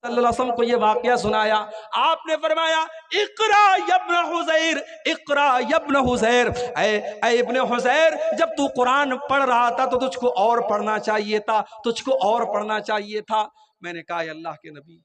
صلی اللہ علیہ وسلم کو یہ واقعہ سنایا. آپ نے فرمایا اقرا یا ابن حذیر، اقرا یا ابن حذیر، اے ابن حذیر، جب تو قرآن پڑھ رہا تھا تو تجھ کو اور پڑھنا چاہیے تھا، تجھ کو اور پڑھنا چاہیے تھا. میں نے کہا اللہ کے نبی،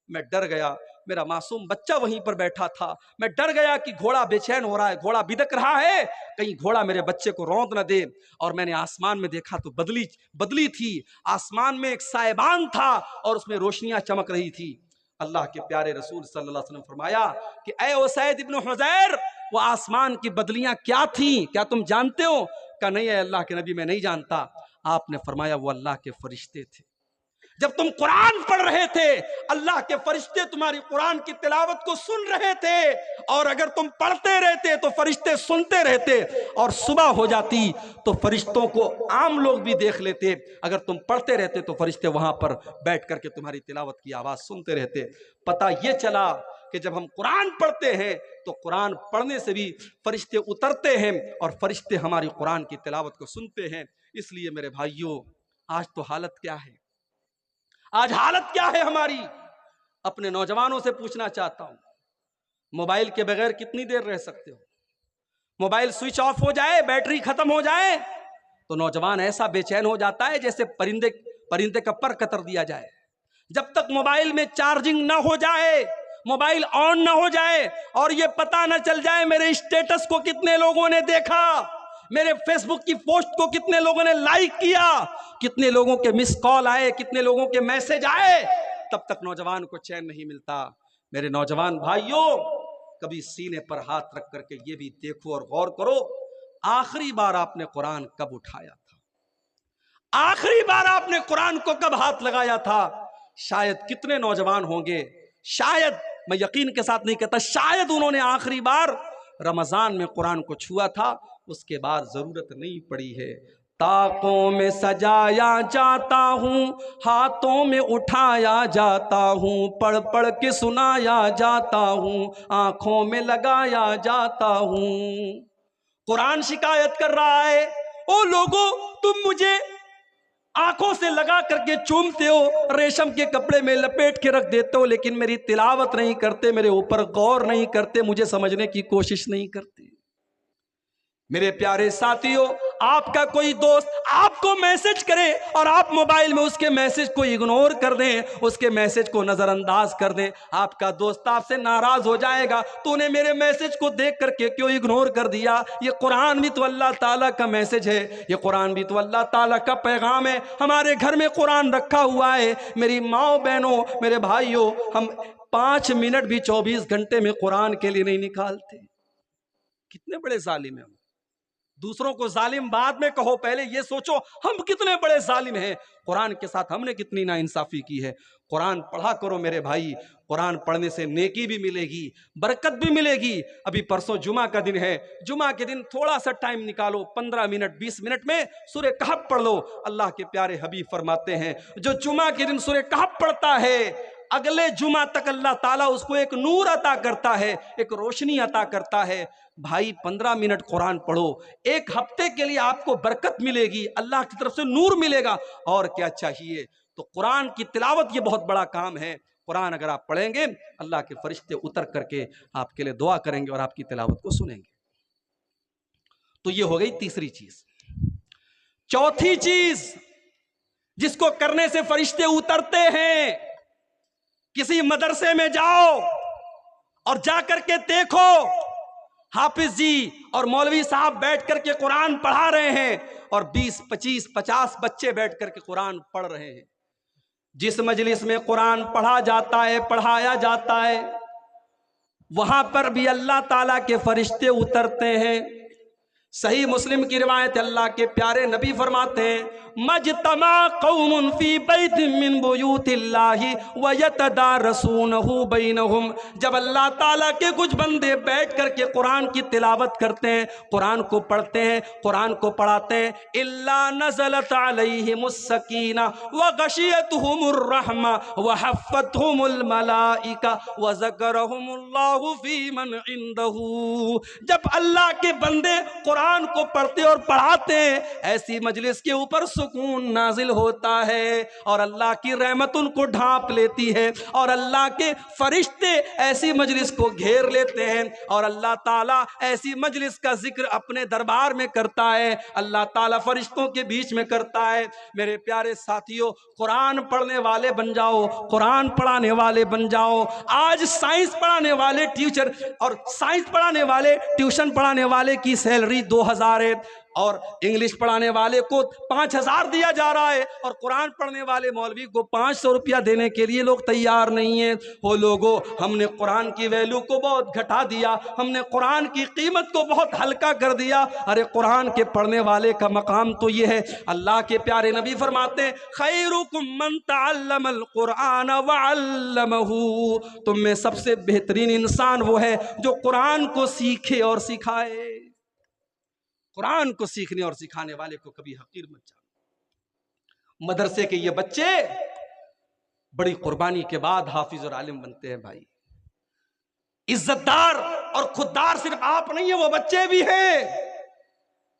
میں ڈر گیا، میرا معصوم بچہ وہیں پر بیٹھا تھا، میں ڈر گیا کہ گھوڑا بے چین ہو رہا ہے، گھوڑا بدک رہا ہے، کہیں گھوڑا میرے بچے کو روند نہ دے. اور میں نے آسمان میں دیکھا تو بدلی تھی، آسمان میں ایک سائبان تھا اور اس میں روشنیاں چمک رہی تھی. اللہ کے پیارے رسول صلی اللہ علیہ وسلم فرمایا کہ اے اسید ابن حذیر، وہ آسمان کی بدلیاں کیا تھیں، کیا تم جانتے ہو؟ کہا نہیں اے اللہ کے نبی، میں نہیں جانتا. آپ نے فرمایا وہ اللہ کے فرشتے تھے. جب تم قرآن پڑھ رہے تھے اللہ کے فرشتے تمہاری قرآن کی تلاوت کو سن رہے تھے، اور اگر تم پڑھتے رہتے تو فرشتے سنتے رہتے، اور صبح ہو جاتی تو فرشتوں کو عام لوگ بھی دیکھ لیتے. اگر تم پڑھتے رہتے تو فرشتے وہاں پر بیٹھ کر کے تمہاری تلاوت کی آواز سنتے رہتے. پتہ یہ چلا کہ جب ہم قرآن پڑھتے ہیں تو قرآن پڑھنے سے بھی فرشتے اترتے ہیں اور فرشتے ہماری قرآن کی تلاوت کو سنتے ہیں. اس لیے میرے بھائیوں، آج تو حالت کیا ہے، آج حالت کیا ہے ہماری؟ اپنے نوجوانوں سے پوچھنا چاہتا ہوں، موبائل کے بغیر کتنی دیر رہ سکتے ہو؟ موبائل سوئچ آف ہو جائے، بیٹری ختم ہو جائے تو نوجوان ایسا بے چین ہو جاتا ہے جیسے پرندے کا پر قطر دیا جائے. جب تک موبائل میں چارجنگ نہ ہو جائے، موبائل آن نہ ہو جائے، اور یہ پتہ نہ چل جائے میرے اسٹیٹس کو کتنے لوگوں نے دیکھا، میرے فیس بک کی پوسٹ کو کتنے لوگوں نے لائک کیا، کتنے لوگوں کے مس کال آئے، کتنے لوگوں کے میسج آئے، تب تک نوجوان کو چین نہیں ملتا. میرے نوجوان بھائیوں، کبھی سینے پر ہاتھ رکھ کر کے یہ بھی دیکھو اور غور کرو، آخری بار آپ نے قرآن کب اٹھایا تھا؟ آخری بار آپ نے قرآن کو کب ہاتھ لگایا تھا؟ شاید کتنے نوجوان ہوں گے، شاید، میں یقین کے ساتھ نہیں کہتا، شاید انہوں نے آخری بار رمضان میں قرآن کو چھوا تھا، اس کے بعد ضرورت نہیں پڑی ہے. طاقوں میں سجایا جاتا ہوں، ہاتھوں میں اٹھایا جاتا ہوں، پڑھ پڑھ کے سنایا جاتا ہوں، آنکھوں میں لگایا جاتا ہوں. قرآن شکایت کر رہا ہے، او لوگو، تم مجھے آنکھوں سے لگا کر کے چومتے ہو، ریشم کے کپڑے میں لپیٹ کے رکھ دیتے ہو، لیکن میری تلاوت نہیں کرتے، میرے اوپر غور نہیں کرتے، مجھے سمجھنے کی کوشش نہیں کرتے. میرے پیارے ساتھیوں، آپ کا کوئی دوست آپ کو میسج کرے اور آپ موبائل میں اس کے میسج کو اگنور کر دیں، اس کے میسج کو نظر انداز کر دیں، آپ کا دوست آپ سے ناراض ہو جائے گا، تو نے میرے میسج کو دیکھ کر کے کیوں اگنور کر دیا؟ یہ قرآن بھی تو اللہ تعالیٰ کا میسج ہے، یہ قرآن بھی تو اللہ تعالیٰ کا پیغام ہے. ہمارے گھر میں قرآن رکھا ہوا ہے. میری ماں بہنوں، میرے بھائیوں، ہم 5 منٹ بھی 24 گھنٹے میں قرآن کے لیے نہیں نکالتے. کتنے بڑے ظالم ہیں ہم. دوسروں کو ظالم بعد میں کہو، پہلے یہ سوچو ہم کتنے بڑے ظالم ہیں. قرآن کے ساتھ ہم نے کتنی ناانصافی کی ہے. قرآن پڑھا کرو میرے بھائی، قرآن پڑھنے سے نیکی بھی ملے گی، برکت بھی ملے گی. ابھی پرسوں جمعہ کا دن ہے، جمعہ کے دن تھوڑا سا ٹائم نکالو، 15 منٹ 20 منٹ میں سورہ کہف پڑھ لو. اللہ کے پیارے حبیب فرماتے ہیں جو جمعہ کے دن سورہ کہف پڑھتا ہے، اگلے جمعہ تک اللہ تعالیٰ اس کو ایک نور عطا کرتا ہے، ایک روشنی عطا کرتا ہے. بھائی 15 منٹ قرآن پڑھو، ایک ہفتے کے لیے آپ کو برکت ملے گی، اللہ کی طرف سے نور ملے گا. اور کیا چاہیے؟ تو قرآن کی تلاوت یہ بہت بڑا کام ہے. قرآن اگر آپ پڑھیں گے، اللہ کے فرشتے اتر کر کے آپ کے لیے دعا کریں گے اور آپ کی تلاوت کو سنیں گے. تو یہ ہو گئی تیسری چیز. چوتھی چیز جس کو کرنے سے فرشتے اترتے ہیں، کسی مدرسے میں جاؤ اور جا کر کے دیکھو حافظ جی اور مولوی صاحب بیٹھ کر کے قرآن پڑھا رہے ہیں اور 20 25 50 بچے بیٹھ کر کے قرآن پڑھ رہے ہیں. جس مجلس میں قرآن پڑھا جاتا ہے، پڑھایا جاتا ہے، وہاں پر بھی اللہ تعالیٰ کے فرشتے اترتے ہیں. صحیح مسلم کی روایت، اللہ کے پیارے نبی فرماتے ہیں مجتمع قوم فی بیت من بیوت اللہ ویتدارسونہ بینہم. جب اللہ تعالیٰ کے کچھ بندے بیٹھ کر کے قرآن کی تلاوت کرتے ہیں، قرآن کو پڑھتے ہیں، قرآن کو پڑھاتے ہیں، الا نزلت علیہم السکینہ وغشیتہم الرحمہ وحفتہم الملائکہ وذکرہم اللہ فی من عندہ. جب اللہ کے بندے قرآن قرآن کو پڑھتے اور پڑھاتے ہیں ایسی مجلس کے اوپر سکون نازل ہوتا ہے اور اللہ کی رحمت ان کو ڈھانپ لیتی ہے اور اللہ کے فرشتے ایسی مجلس کو گھیر لیتے ہیں اور اللہ تعالیٰ ایسی مجلس کا ذکر اپنے دربار میں کرتا ہے، اللہ تعالیٰ فرشتوں کے بیچ میں کرتا ہے۔ میرے پیارے ساتھیوں، قرآن پڑھنے والے بن جاؤ، قرآن پڑھانے والے بن جاؤ۔ آج سائنس پڑھانے والے ٹیچر اور سائنس پڑھانے والے ٹیوشن پڑھانے والے کی سیلری 2000 ہے اور انگلش پڑھانے والے کو 5000 دیا جا رہا ہے اور قرآن پڑھنے والے مولوی کو 500 روپیہ دینے کے لیے لوگ تیار نہیں ہیں۔ وہ لوگوں، ہم نے قرآن کی ویلیو کو بہت گھٹا دیا، ہم نے قرآن کی قیمت کو بہت ہلکا کر دیا۔ ارے قرآن کے پڑھنے والے کا مقام تو یہ ہے، اللہ کے پیارے نبی فرماتے ہیں خیرکم من تعلم القرآن وعلمہ، تم میں سب سے بہترین انسان وہ ہے جو قرآن کو سیکھے اور سکھائے۔ قرآن کو سیکھنے اور سکھانے والے کو کبھی حقیر مت جانو۔ مدرسے کے یہ بچے بڑی قربانی کے بعد حافظ اور عالم بنتے ہیں بھائی۔ عزت دار اور خوددار صرف آپ نہیں ہیں، وہ بچے بھی ہیں۔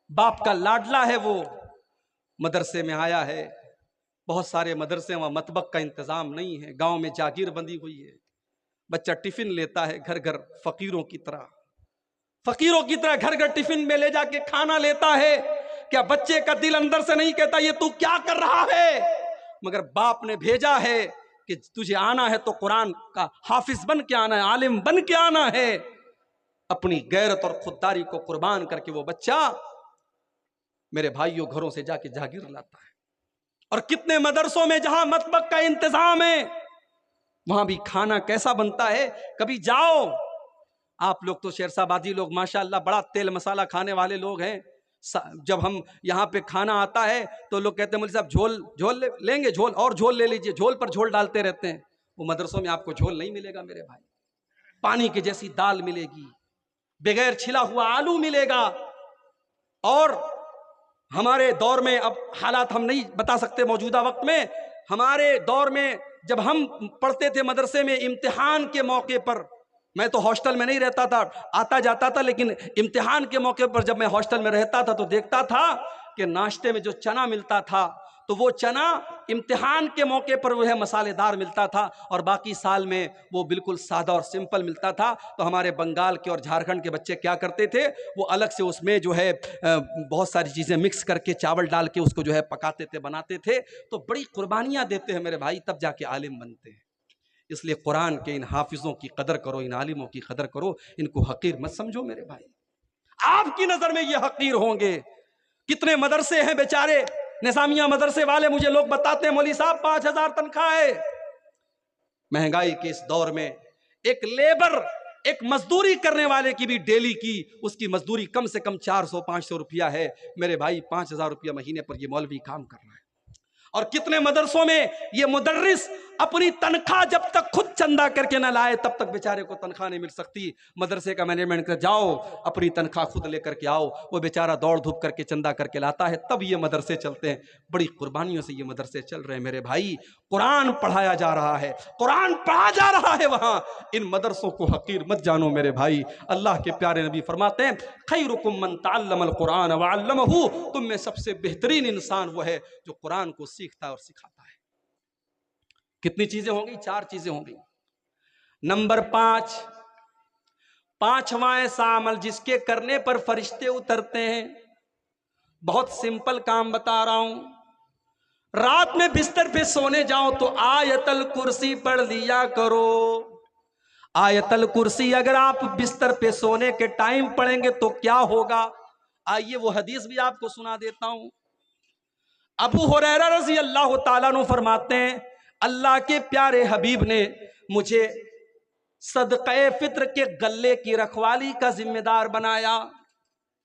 باپ کا لاڈلا ہے، وہ مدرسے میں آیا ہے۔ بہت سارے مدرسے وہاں مطبخ کا انتظام نہیں ہے، گاؤں میں جاگیر بندی ہوئی ہے، بچہ ٹفن لیتا ہے گھر گھر فقیروں کی طرح گھر گھر ٹفن میں لے جا کے کھانا لیتا ہے۔ کیا بچے کا دل اندر سے نہیں کہتا یہ تو کیا کر رہا ہے؟ مگر باپ نے بھیجا ہے کہ تجھے آنا ہے تو قرآن کا حافظ بن کے آنا ہے، عالم بن کے آنا ہے۔ اپنی غیرت اور خودداری کو قربان کر کے وہ بچہ میرے بھائیوں گھروں سے جا کے جاگیر لاتا ہے۔ اور کتنے مدرسوں میں جہاں مطبخ کا انتظام ہے وہاں بھی کھانا کیسا بنتا ہے؟ کبھی جاؤ، آپ لوگ تو شیرسا بادی لوگ ماشاءاللہ بڑا تیل مسالہ کھانے والے لوگ ہیں۔ جب ہم یہاں پہ کھانا آتا ہے تو لوگ کہتے ہیں مولوی صاحب جھول لیں گے، جھول اور جھول لے لیجئے، جھول پر جھول ڈالتے رہتے ہیں۔ وہ مدرسوں میں آپ کو جھول نہیں ملے گا میرے بھائی، پانی کی جیسی دال ملے گی، بغیر چھلا ہوا آلو ملے گا۔ اور ہمارے دور میں، اب حالات ہم نہیں بتا سکتے موجودہ وقت میں، ہمارے دور میں جب ہم پڑھتے تھے مدرسے میں، امتحان کے موقع پر، میں تو ہاسٹل میں نہیں رہتا تھا، آتا جاتا تھا، لیکن امتحان کے موقع پر جب میں ہاسٹل میں رہتا تھا تو دیکھتا تھا کہ ناشتے میں جو چنا ملتا تھا تو وہ چنا امتحان کے موقع پر وہ ہے مسالے دار ملتا تھا اور باقی سال میں وہ بالکل سادہ اور سمپل ملتا تھا۔ تو ہمارے بنگال کے اور جھارکھنڈ کے بچے کیا کرتے تھے، وہ الگ سے اس میں جو ہے بہت ساری چیزیں مکس کر کے چاول ڈال کے اس کو جو ہے پکاتے تھے، بناتے تھے۔ تو بڑی قربانیاں دیتے ہیں میرے بھائی، تب جا کے عالم بنتے ہیں۔ اس لیے قرآن کے ان حافظوں کی قدر کرو، ان عالموں کی قدر کرو، ان کو حقیر مت سمجھو میرے بھائی۔ آپ کی نظر میں یہ حقیر ہوں گے۔ کتنے مدرسے ہیں بیچارے، نظامیہ مدرسے والے مجھے لوگ بتاتے ہیں مولوی صاحب 5000 تنخواہ ہے۔ مہنگائی کے اس دور میں ایک لیبر، ایک مزدوری کرنے والے کی بھی ڈیلی کی اس کی مزدوری کم سے کم 400-500 روپیہ ہے میرے بھائی، 5000 روپیہ مہینے پر یہ مولوی کام کر رہا ہے۔ اور کتنے مدرسوں میں یہ مدرس اپنی تنخواہ جب تک خود چندہ کر کے نہ لائے تب تک بیچارے کو تنخواہ نہیں مل سکتی۔ مدرسے کا مینجمنٹ کہ جاؤ اپنی تنخواہ خود لے کر کے آؤ، وہ بیچارہ دوڑ دھوپ کر کے چندہ کر کے لاتا ہے، تب یہ مدرسے چلتے ہیں۔ بڑی قربانیوں سے یہ مدرسے چل رہے ہیں میرے بھائی۔ قرآن پڑھایا جا رہا ہے، قرآن پڑھا جا رہا ہے وہاں۔ ان مدرسوں کو حقیر مت جانو میرے بھائی۔ اللہ کے پیارے نبی فرماتے ہیں خیرکم من تعلم القرآن وعلمہ، تم میں سب سے بہترین انسان وہ ہے جو قرآن کو سیکھتا اور سکھاتا ہے۔ کتنی چیزیں ہوں گی؟ 4 چیزیں ہوں گی۔ نمبر 5، پانچواں ایسا عمل جس کے کرنے پر فرشتے اترتے ہیں۔ بہت سمپل کام بتا رہا ہوں۔ رات میں بستر پہ سونے جاؤ تو آیت الکرسی پڑھ لیا کرو۔ آیت الکرسی اگر آپ بستر پہ سونے کے ٹائم پڑھیں گے تو کیا ہوگا؟ آئیے وہ حدیث بھی آپ کو سنا دیتا ہوں۔ ابو ہریرہ رضی اللہ تعالیٰ عنہ فرماتے ہیں اللہ کے پیارے حبیب نے مجھے صدقہ فطر کے غلے کی رکھوالی کا ذمہ دار بنایا۔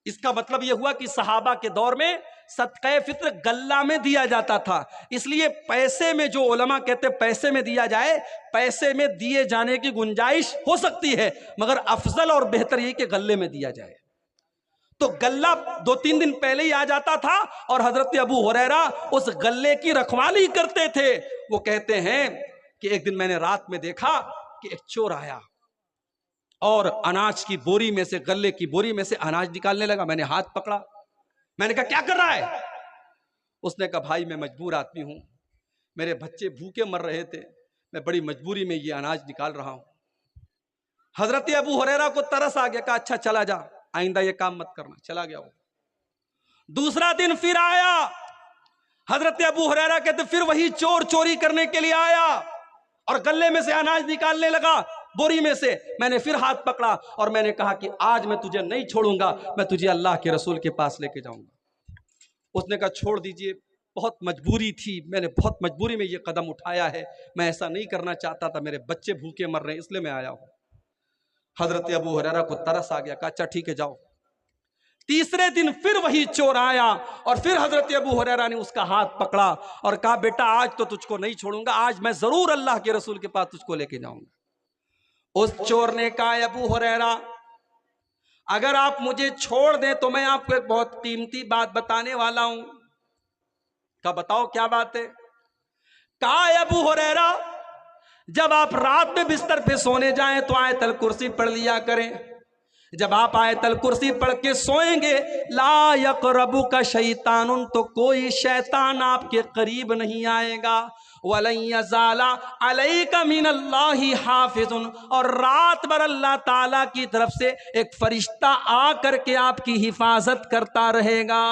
اس کا مطلب یہ ہوا کہ صحابہ کے دور میں صدقہ فطر غلہ میں دیا جاتا تھا، اس لیے پیسے میں، جو علماء کہتے ہیں پیسے میں دیا جائے، پیسے میں دیے جانے کی گنجائش ہو سکتی ہے، مگر افضل اور بہتر یہ کہ غلے میں دیا جائے۔ تو غلہ 2-3 دن پہلے ہی آ جاتا تھا اور حضرت ابو ہریرہ اس غلے کی رکھوالی کرتے تھے۔ وہ کہتے ہیں کہ ایک دن میں نے رات میں دیکھا کہ ایک چور آیا اور اناج کی بوری میں سے، غلے کی بوری میں سے اناج نکالنے لگا. میں نے ہاتھ پکڑا، میں نے کہا کیا کر رہا ہے؟ اس نے کہا بھائی میں مجبور آدمی ہوں، میرے بچے بھوکے مر رہے تھے، میں بڑی مجبوری میں یہ اناج نکال رہا ہوں. حضرت ابو ہریرہ کو ترس آ گیا، کہا اچھا چلا جا، آئندہ یہ کام مت کرنا. چلا گیا وہ. دوسرا دن پھر آیا، حضرت ابو ہریرہ کہتے پھر وہی چور چوری کرنے کے لیے آیا اور غلے میں سے اناج نکالنے لگا بوری میں سے. میں نے پھر ہاتھ پکڑا اور میں نے کہا کہ آج میں تجھے نہیں چھوڑوں گا، میں تجھے اللہ کے رسول کے پاس لے کے جاؤں گا. اس نے کہا چھوڑ دیجئے، بہت مجبوری تھی، میں نے بہت مجبوری میں یہ قدم اٹھایا ہے، میں ایسا نہیں کرنا چاہتا تھا، میرے بچے بھوکے مر رہے ہیں اس لیے میں آیا ہوں. حضرت ابو ہریرہ کو ترس آ گیا، کہا اچھا ٹھیک ہے جاؤ. تیسرے دن پھر وہی چور آیا اور پھر حضرت ابو ہریرہ نے اس کا ہاتھ پکڑا اور کہا بیٹا آج تو تجھ کو نہیں چھوڑوں گا، آج میں ضرور اللہ کے رسول کے پاس تجھ کو لے کے جاؤں گا. اس چور نے کہا ابو ہریرہ اگر آپ مجھے چھوڑ دیں تو میں آپ کو ایک بہت قیمتی بات بتانے والا ہوں. کہا بتاؤ کیا بات ہے؟ کہا ابو ہریرہ جب آپ رات میں بستر پہ سونے جائیں تو آیت الکرسی پڑھ لیا کریں. جب آپ آیت الکرسی پڑھ کے سوئیں گے لا یقربک شیطان، تو کوئی شیطان آپ کے قریب نہیں آئے گا. وَلَن يَزَالَ عَلَيْكَ مِنَ اللَّهِ حَافِظٌ، اور رات بھر اللہ تعالیٰ کی طرف سے ایک فرشتہ آ کر کے آپ کی حفاظت کرتا رہے گا.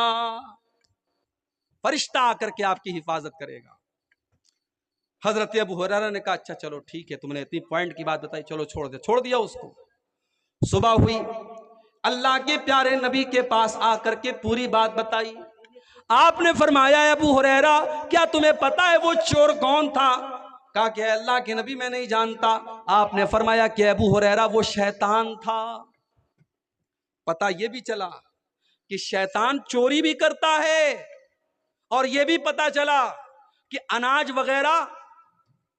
فرشتہ آ کر کے آپ کی حفاظت کرے گا. حضرت ابو ہریرہ نے کہا اچھا چلو ٹھیک ہے، تم نے اتنی پوائنٹ کی بات بتائی، چلو چھوڑ دے. چھوڑ دیا اس کو. صبح ہوئی، اللہ کے پیارے نبی کے پاس آ کر کے پوری بات بتائی. آپ نے فرمایا ابو ہریرہ کیا تمہیں پتا ہے وہ چور کون تھا؟ کہا کہ اللہ کے نبی میں نہیں جانتا. آپ نے فرمایا کہ ابو ہریرہ وہ شیطان تھا. پتا یہ بھی چلا کہ شیطان چوری بھی کرتا ہے اور یہ بھی پتا چلا کہ اناج وغیرہ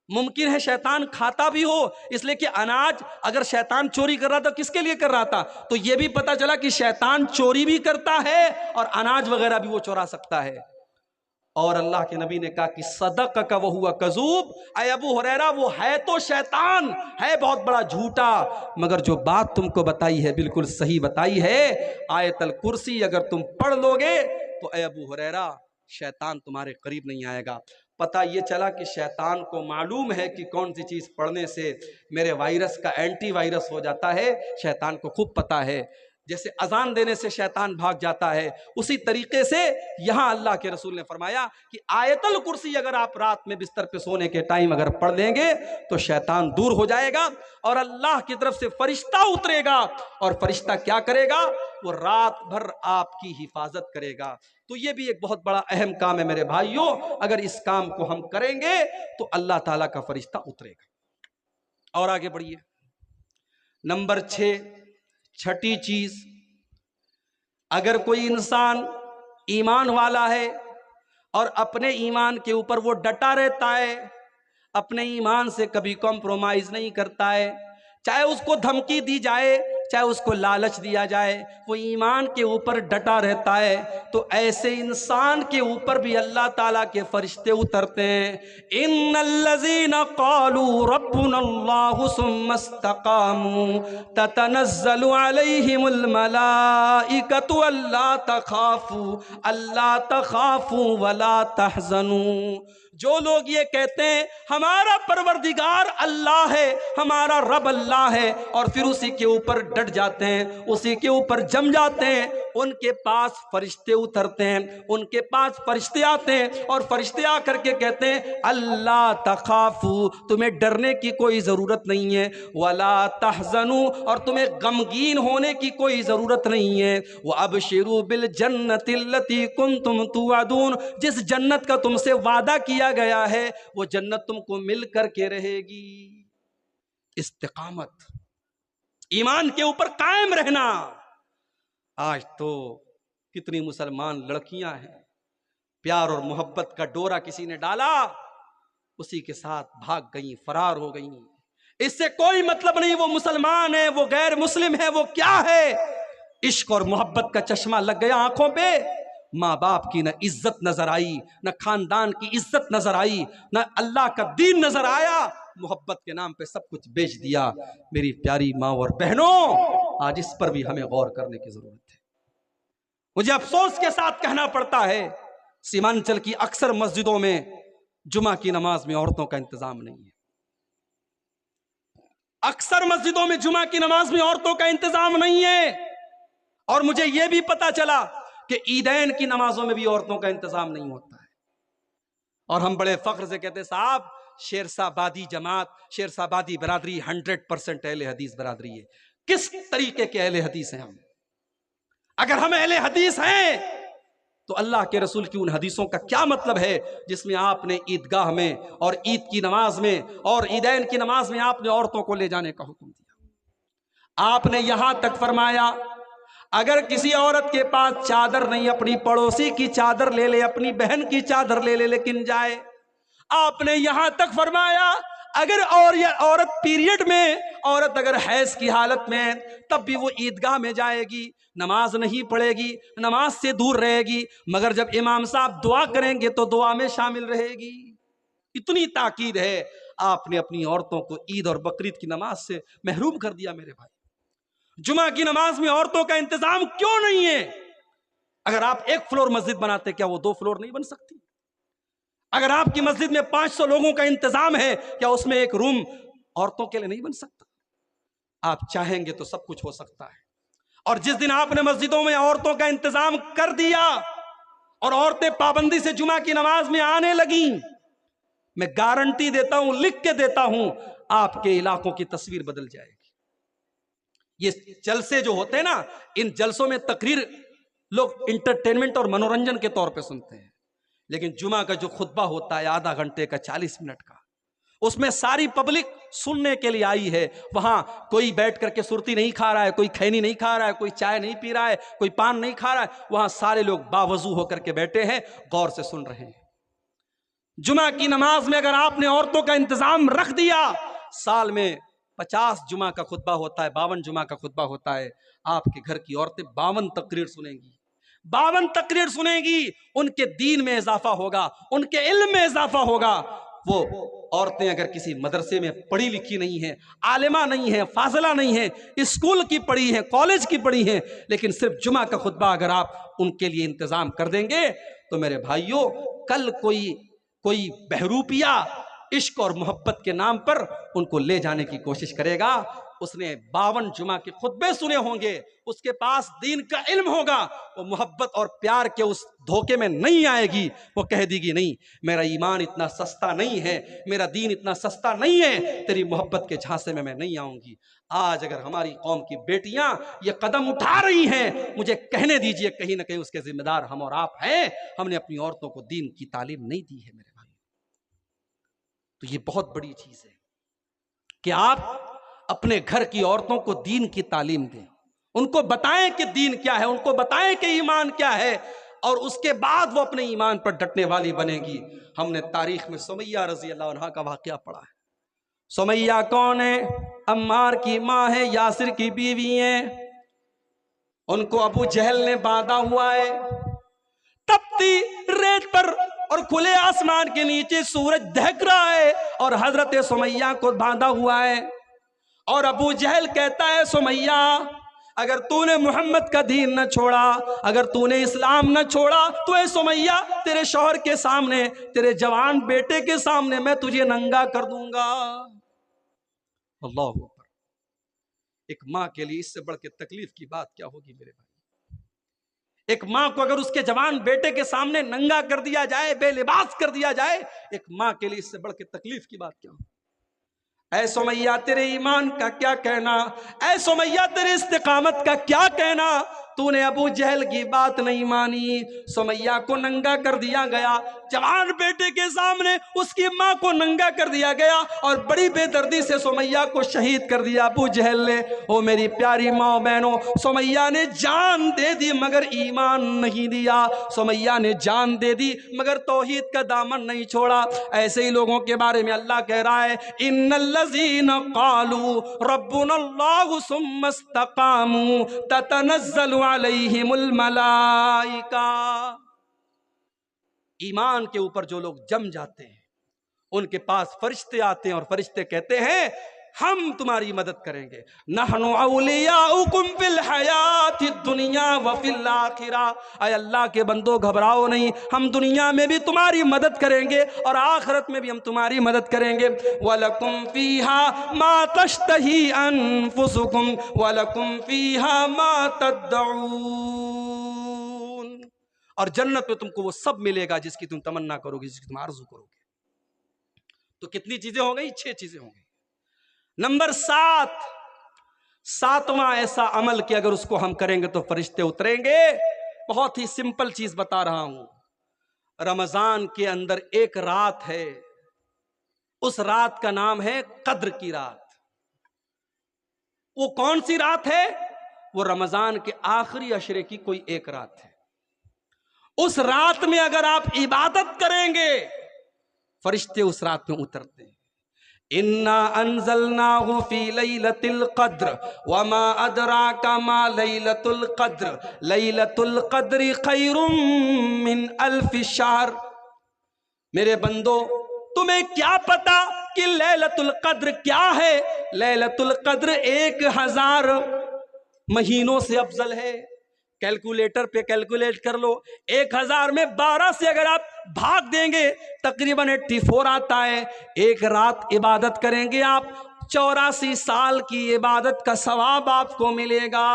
ممکن ہے شیطان کھاتا بھی ہو، اس لیے کہ اناج اگر شیطان چوری کر رہا تھا کس کے لیے کر رہا تھا؟ تو یہ بھی پتا چلا کہ شیطان چوری بھی کرتا ہے اور اناج وغیرہ بھی وہ چورا سکتا ہے. اور اللہ کے نبی نے کہا کہ صدقک وہو کذوب، اے ابو ہریرہ وہ ہے تو شیطان، ہے بہت بڑا جھوٹا، مگر جو بات تم کو بتائی ہے بالکل صحیح بتائی ہے. آیت الکرسی اگر تم پڑھ لو گے تو اے ابو ہریرہ شیطان تمہارے قریب نہیں آئے گا. پتہ یہ چلا کہ شیطان کو معلوم ہے کہ کون سی چیز پڑھنے سے میرے وائرس کا اینٹی وائرس ہو جاتا ہے. شیطان کو خوب پتہ ہے. جیسے اذان دینے سے شیطان بھاگ جاتا ہے، اسی طریقے سے یہاں اللہ کے رسول نے فرمایا کہ آیت الکرسی اگر آپ رات میں بستر پہ سونے کے ٹائم اگر پڑھ لیں گے تو شیطان دور ہو جائے گا اور اللہ کی طرف سے فرشتہ اترے گا. اور فرشتہ کیا کرے گا؟ وہ رات بھر آپ کی حفاظت کرے گا. تو یہ بھی ایک بہت بڑا اہم کام ہے میرے بھائیوں. اگر اس کام کو ہم کریں گے تو اللہ تعالیٰ کا فرشتہ اترے گا. اور آگے بڑھیے. نمبر 6، چھٹی چیز، اگر کوئی انسان ایمان والا ہے اور اپنے ایمان کے اوپر وہ ڈٹا رہتا ہے، اپنے ایمان سے کبھی کمپرومائز نہیں کرتا ہے، چاہے اس کو دھمکی دی جائے، چاہے اس کو لالچ دیا جائے، وہ ایمان کے اوپر ڈٹا رہتا ہے، تو ایسے انسان کے اوپر بھی اللہ تعالیٰ کے فرشتے اترتے ہیں. ان الذین قالوا ربنا اللہ ثم استقاموا تتنزل علیہم الملائکۃ الا تخافوا ولا تحزنوا. جو لوگ یہ کہتے ہیں ہمارا پروردگار اللہ ہے، ہمارا رب اللہ ہے، اور پھر اسی کے اوپر ڈٹ جاتے ہیں، اسی کے اوپر جم جاتے ہیں، ان کے پاس فرشتے اترتے ہیں، ان کے پاس فرشتے آتے ہیں اور فرشتے آ کر کے کہتے ہیں اللہ تخافوا، تمہیں ڈرنے کی کوئی ضرورت نہیں ہے، ولا تحزنوا، اور تمہیں غمگین ہونے کی کوئی ضرورت نہیں ہے، وابشروا بالجنۃ التی کنتم توعدون، جس جنت کا تم سے وعدہ کیا گیا ہے وہ جنت تم کو مل کر کے رہے گی. استقامت، ایمان کے اوپر قائم رہنا. آج تو کتنی مسلمان لڑکیاں ہیں، پیار اور محبت کا ڈورا کسی نے ڈالا، اسی کے ساتھ بھاگ گئیں، فرار ہو گئیں. اس سے کوئی مطلب نہیں وہ مسلمان ہے، وہ غیر مسلم ہے، وہ کیا ہے. عشق اور محبت کا چشمہ لگ گیا آنکھوں پہ، ماں باپ کی نہ عزت نظر آئی، نہ خاندان کی عزت نظر آئی، نہ اللہ کا دین نظر آیا. محبت کے نام پہ سب کچھ بیچ دیا۔ میری پیاری ماں اور بہنوں، آج اس پر بھی ہمیں غور کرنے کی ضرورت ہے۔ مجھے افسوس کے ساتھ کہنا پڑتا ہے، سیمانچل کی اکثر مسجدوں میں جمعہ کی نماز میں عورتوں کا انتظام نہیں ہے۔ اکثر مسجدوں میں جمعہ کی نماز میں عورتوں کا انتظام نہیں ہے، اور مجھے یہ بھی پتا چلا کہ عیدین کی نمازوں میں بھی عورتوں کا انتظام نہیں ہوتا ہے۔ اور ہم بڑے فخر سے کہتے ہیں صاحب شیرسا بادی جماعت، شیرسا بادی برادری 100% اہل حدیث برادری ہے۔ کس طریقے کے اہل حدیث ہیں ہم؟ اگر ہم اہل حدیث ہیں تو اللہ کے رسول کی ان حدیثوں کا کیا مطلب ہے جس میں آپ نے عیدگاہ میں اور عید کی نماز میں اور عیدین کی نماز میں آپ نے عورتوں کو لے جانے کا حکم دیا؟ آپ نے یہاں تک فرمایا اگر کسی عورت کے پاس چادر نہیں، اپنی پڑوسی کی چادر لے لے، اپنی بہن کی چادر لے لے لیکن جائے۔ آپ نے یہاں تک فرمایا اگر عورت پیریڈ میں، عورت اگر حیض کی حالت میں تب بھی وہ عیدگاہ میں جائے گی، نماز نہیں پڑھے گی، نماز سے دور رہے گی، مگر جب امام صاحب دعا کریں گے تو دعا میں شامل رہے گی۔ اتنی تاکید ہے، آپ نے اپنی عورتوں کو عید اور بقرعید کی نماز سے محروم کر دیا۔ میرے بھائی، جمعہ کی نماز میں عورتوں کا انتظام کیوں نہیں ہے؟ اگر آپ ایک فلور مسجد بناتے کیا وہ 2 فلور نہیں بن سکتی؟ اگر آپ کی مسجد میں 500 لوگوں کا انتظام ہے کیا اس میں ایک روم عورتوں کے لیے نہیں بن سکتا؟ آپ چاہیں گے تو سب کچھ ہو سکتا ہے۔ اور جس دن آپ نے مسجدوں میں عورتوں کا انتظام کر دیا اور عورتیں پابندی سے جمعہ کی نماز میں آنے لگیں، میں گارنٹی دیتا ہوں، لکھ کے دیتا ہوں، آپ کے علاقوں کی تصویر بدل جائے گی۔ یہ جلسے جو ہوتے ہیں نا، ان جلسوں میں تقریر لوگ انٹرٹینمنٹ اور منورنجن کے طور پہ سنتے ہیں، لیکن جمعہ کا جو خطبہ ہوتا ہے آدھا گھنٹے کا، 40 منٹ کا، اس میں ساری پبلک سننے کے لیے آئی ہے۔ وہاں کوئی بیٹھ کر کے سرتی نہیں کھا رہا ہے، کوئی کھینی نہیں کھا رہا ہے، کوئی چائے نہیں پی رہا ہے، کوئی پان نہیں کھا رہا ہے، وہاں سارے لوگ باوضو ہو کر کے بیٹھے ہیں، غور سے سن رہے ہیں۔ جمعہ کی نماز میں اگر آپ نے عورتوں کا انتظام رکھ دیا، سال میں 50 جمعہ کا خطبہ ہوتا ہے، 52 جمعہ کا خطبہ ہوتا ہے، آپ کے گھر کی عورتیں 52 تقریر سنیں گی، 52 تقریر سنیں گی، ان کے دین میں اضافہ ہوگا، ان کے علم میں اضافہ ہوگا۔ وہ عورتیں اگر کسی مدرسے میں پڑھی لکھی نہیں ہیں، عالمہ نہیں ہیں، فاضلہ نہیں ہیں، اسکول کی پڑھی ہیں، کالج کی پڑھی ہیں، لیکن صرف جمعہ کا خطبہ اگر آپ ان کے لیے انتظام کر دیں گے تو میرے بھائیوں، کل کوئی بہروپیہ عشق اور محبت کے نام پر ان کو لے جانے کی کوشش کرے گا، اس نے 52 جمعہ کے خطبے سنے ہوں گے، اس کے پاس دین کا علم ہوگا، وہ محبت اور پیار کے اس دھوکے میں نہیں آئے گی، وہ کہہ دی گی نہیں، میرا ایمان اتنا سستا نہیں ہے، میرا دین اتنا سستا نہیں ہے، تیری محبت کے جھانسے میں نہیں آؤں گی۔ آج اگر ہماری قوم کی بیٹیاں یہ قدم اٹھا رہی ہیں، مجھے کہنے دیجئے کہیں نہ کہیں اس کے ذمہ دار ہم اور آپ ہیں۔ ہم نے اپنی عورتوں کو دین کی تعلیم نہیں دی ہے میرے بھائی۔ تو یہ بہت بڑی چیز ہے کہ آپ اپنے گھر کی عورتوں کو دین کی تعلیم دیں، ان کو بتائیں کہ دین کیا ہے، ان کو بتائیں کہ ایمان کیا ہے، اور اس کے بعد وہ اپنے ایمان پر ڈٹنے والی بنے گی۔ ہم نے تاریخ میں سمیہ رضی اللہ عنہا کا واقعہ پڑھا ہے۔ سمیہ کون ہے؟ عمار کی ماں ہے، یاسر کی بیوی ہیں۔ ان کو ابو جہل نے باندھا ہوا ہے، تپتی ریت پر اور کھلے آسمان کے نیچے سورج دہک رہا ہے، اور حضرت سمیہ کو باندھا ہوا ہے، اور ابو جہل کہتا ہے سمیہ اگر تو نے محمد کا دین نہ چھوڑا، اگر تو نے اسلام نہ چھوڑا تو اے سمیہ تیرے شوہر کے سامنے، تیرے جوان بیٹے کے سامنے میں تجھے ننگا کر دوں گا۔ اللہ اکبر! ایک ماں کے لیے اس سے بڑھ کے تکلیف کی بات کیا ہوگی میرے بھائی؟ ایک ماں کو اگر اس کے جوان بیٹے کے سامنے ننگا کر دیا جائے، بے لباس کر دیا جائے، ایک ماں کے لیے اس سے بڑھ کے تکلیف کی بات کیا ہوگی؟ اے سمیہ تیرے ایمان کا کیا کہنا، اے سمیہ تیرے استقامت کا کیا کہنا، تو نے ابو جہل کی بات نہیں مانی۔ سمیہ کو ننگا کر دیا گیا، جوان بیٹے کے سامنے اس کی ماں کو ننگا کر دیا گیا، اور بڑی بے دردی سے سمیہ کو شہید کر دیا ابو جہل نے۔ او میری پیاری ماں بہنوں، سمیہ نے جان دے دی مگر ایمان نہیں دیا، سمیہ نے جان دے دی مگر توحید کا دامن نہیں چھوڑا۔ ایسے ہی لوگوں کے بارے میں اللہ کہہ رہا ہے ان الذین قالوا ربنا اللہ ثم استقاموا تتنزل علیہم الملائکہ۔ ایمان کے اوپر جو لوگ جم جاتے ہیں ان کے پاس فرشتے آتے ہیں اور فرشتے کہتے ہیں ہم تمہاری مدد کریں گے. نحن اولیاؤکم فی الحیات الدنیا وفی الآخرہ. اے اللہ کے بندو گھبراؤ نہیں، ہم دنیا میں بھی تمہاری مدد کریں گے اور آخرت میں بھی ہم تمہاری مدد کریں گے. وَلَكُمْ فِيهَا مَا تَشْتَهِي أَنفُسُكُمْ وَلَكُمْ فِيهَا مَا تَدَّعُونَ. اور جنت میں تم کو وہ سب ملے گا جس کی تم تمنا کرو گے، جس کی تم آرزو کرو گے. تو کتنی چیزیں ہو گئی؟ 6 چیزیں ہو گئی. نمبر 7، 7واں ایسا عمل کہ اگر اس کو ہم کریں گے تو فرشتے اتریں گے. بہت ہی سمپل چیز بتا رہا ہوں. رمضان کے اندر ایک رات ہے، اس رات کا نام ہے قدر کی رات. وہ کون سی رات ہے؟ وہ رمضان کے آخری عشرے کی کوئی ایک رات ہے. اس رات میں اگر آپ عبادت کریں گے فرشتے اس رات میں اترتے ہیں. اِنَّا أَنزَلْنَاهُ فِي لَيْلَةِ الْقَدْرِ وَمَا أَدْرَاكَ مَا لَيْلَةُ الْقَدْرِ لَيْلَةُ الْقَدْرِ خَيْرٌ مِّنْ أَلْفِ شَهْرٍ. میرے بندو تمہیں کیا پتا کہ لیلۃ القدر کیا ہے؟ لیلۃ القدر 1000 مہینوں سے افضل ہے. کیلکولیٹر پہ کیلکولیٹ کر لو، 1000 میں 12 سے اگر آپ بھاگ دیں گے تقریباً 84 آتا ہے. ایک رات عبادت کریں گے آپ، 84 سال کی عبادت کا ثواب آپ کو ملے گا.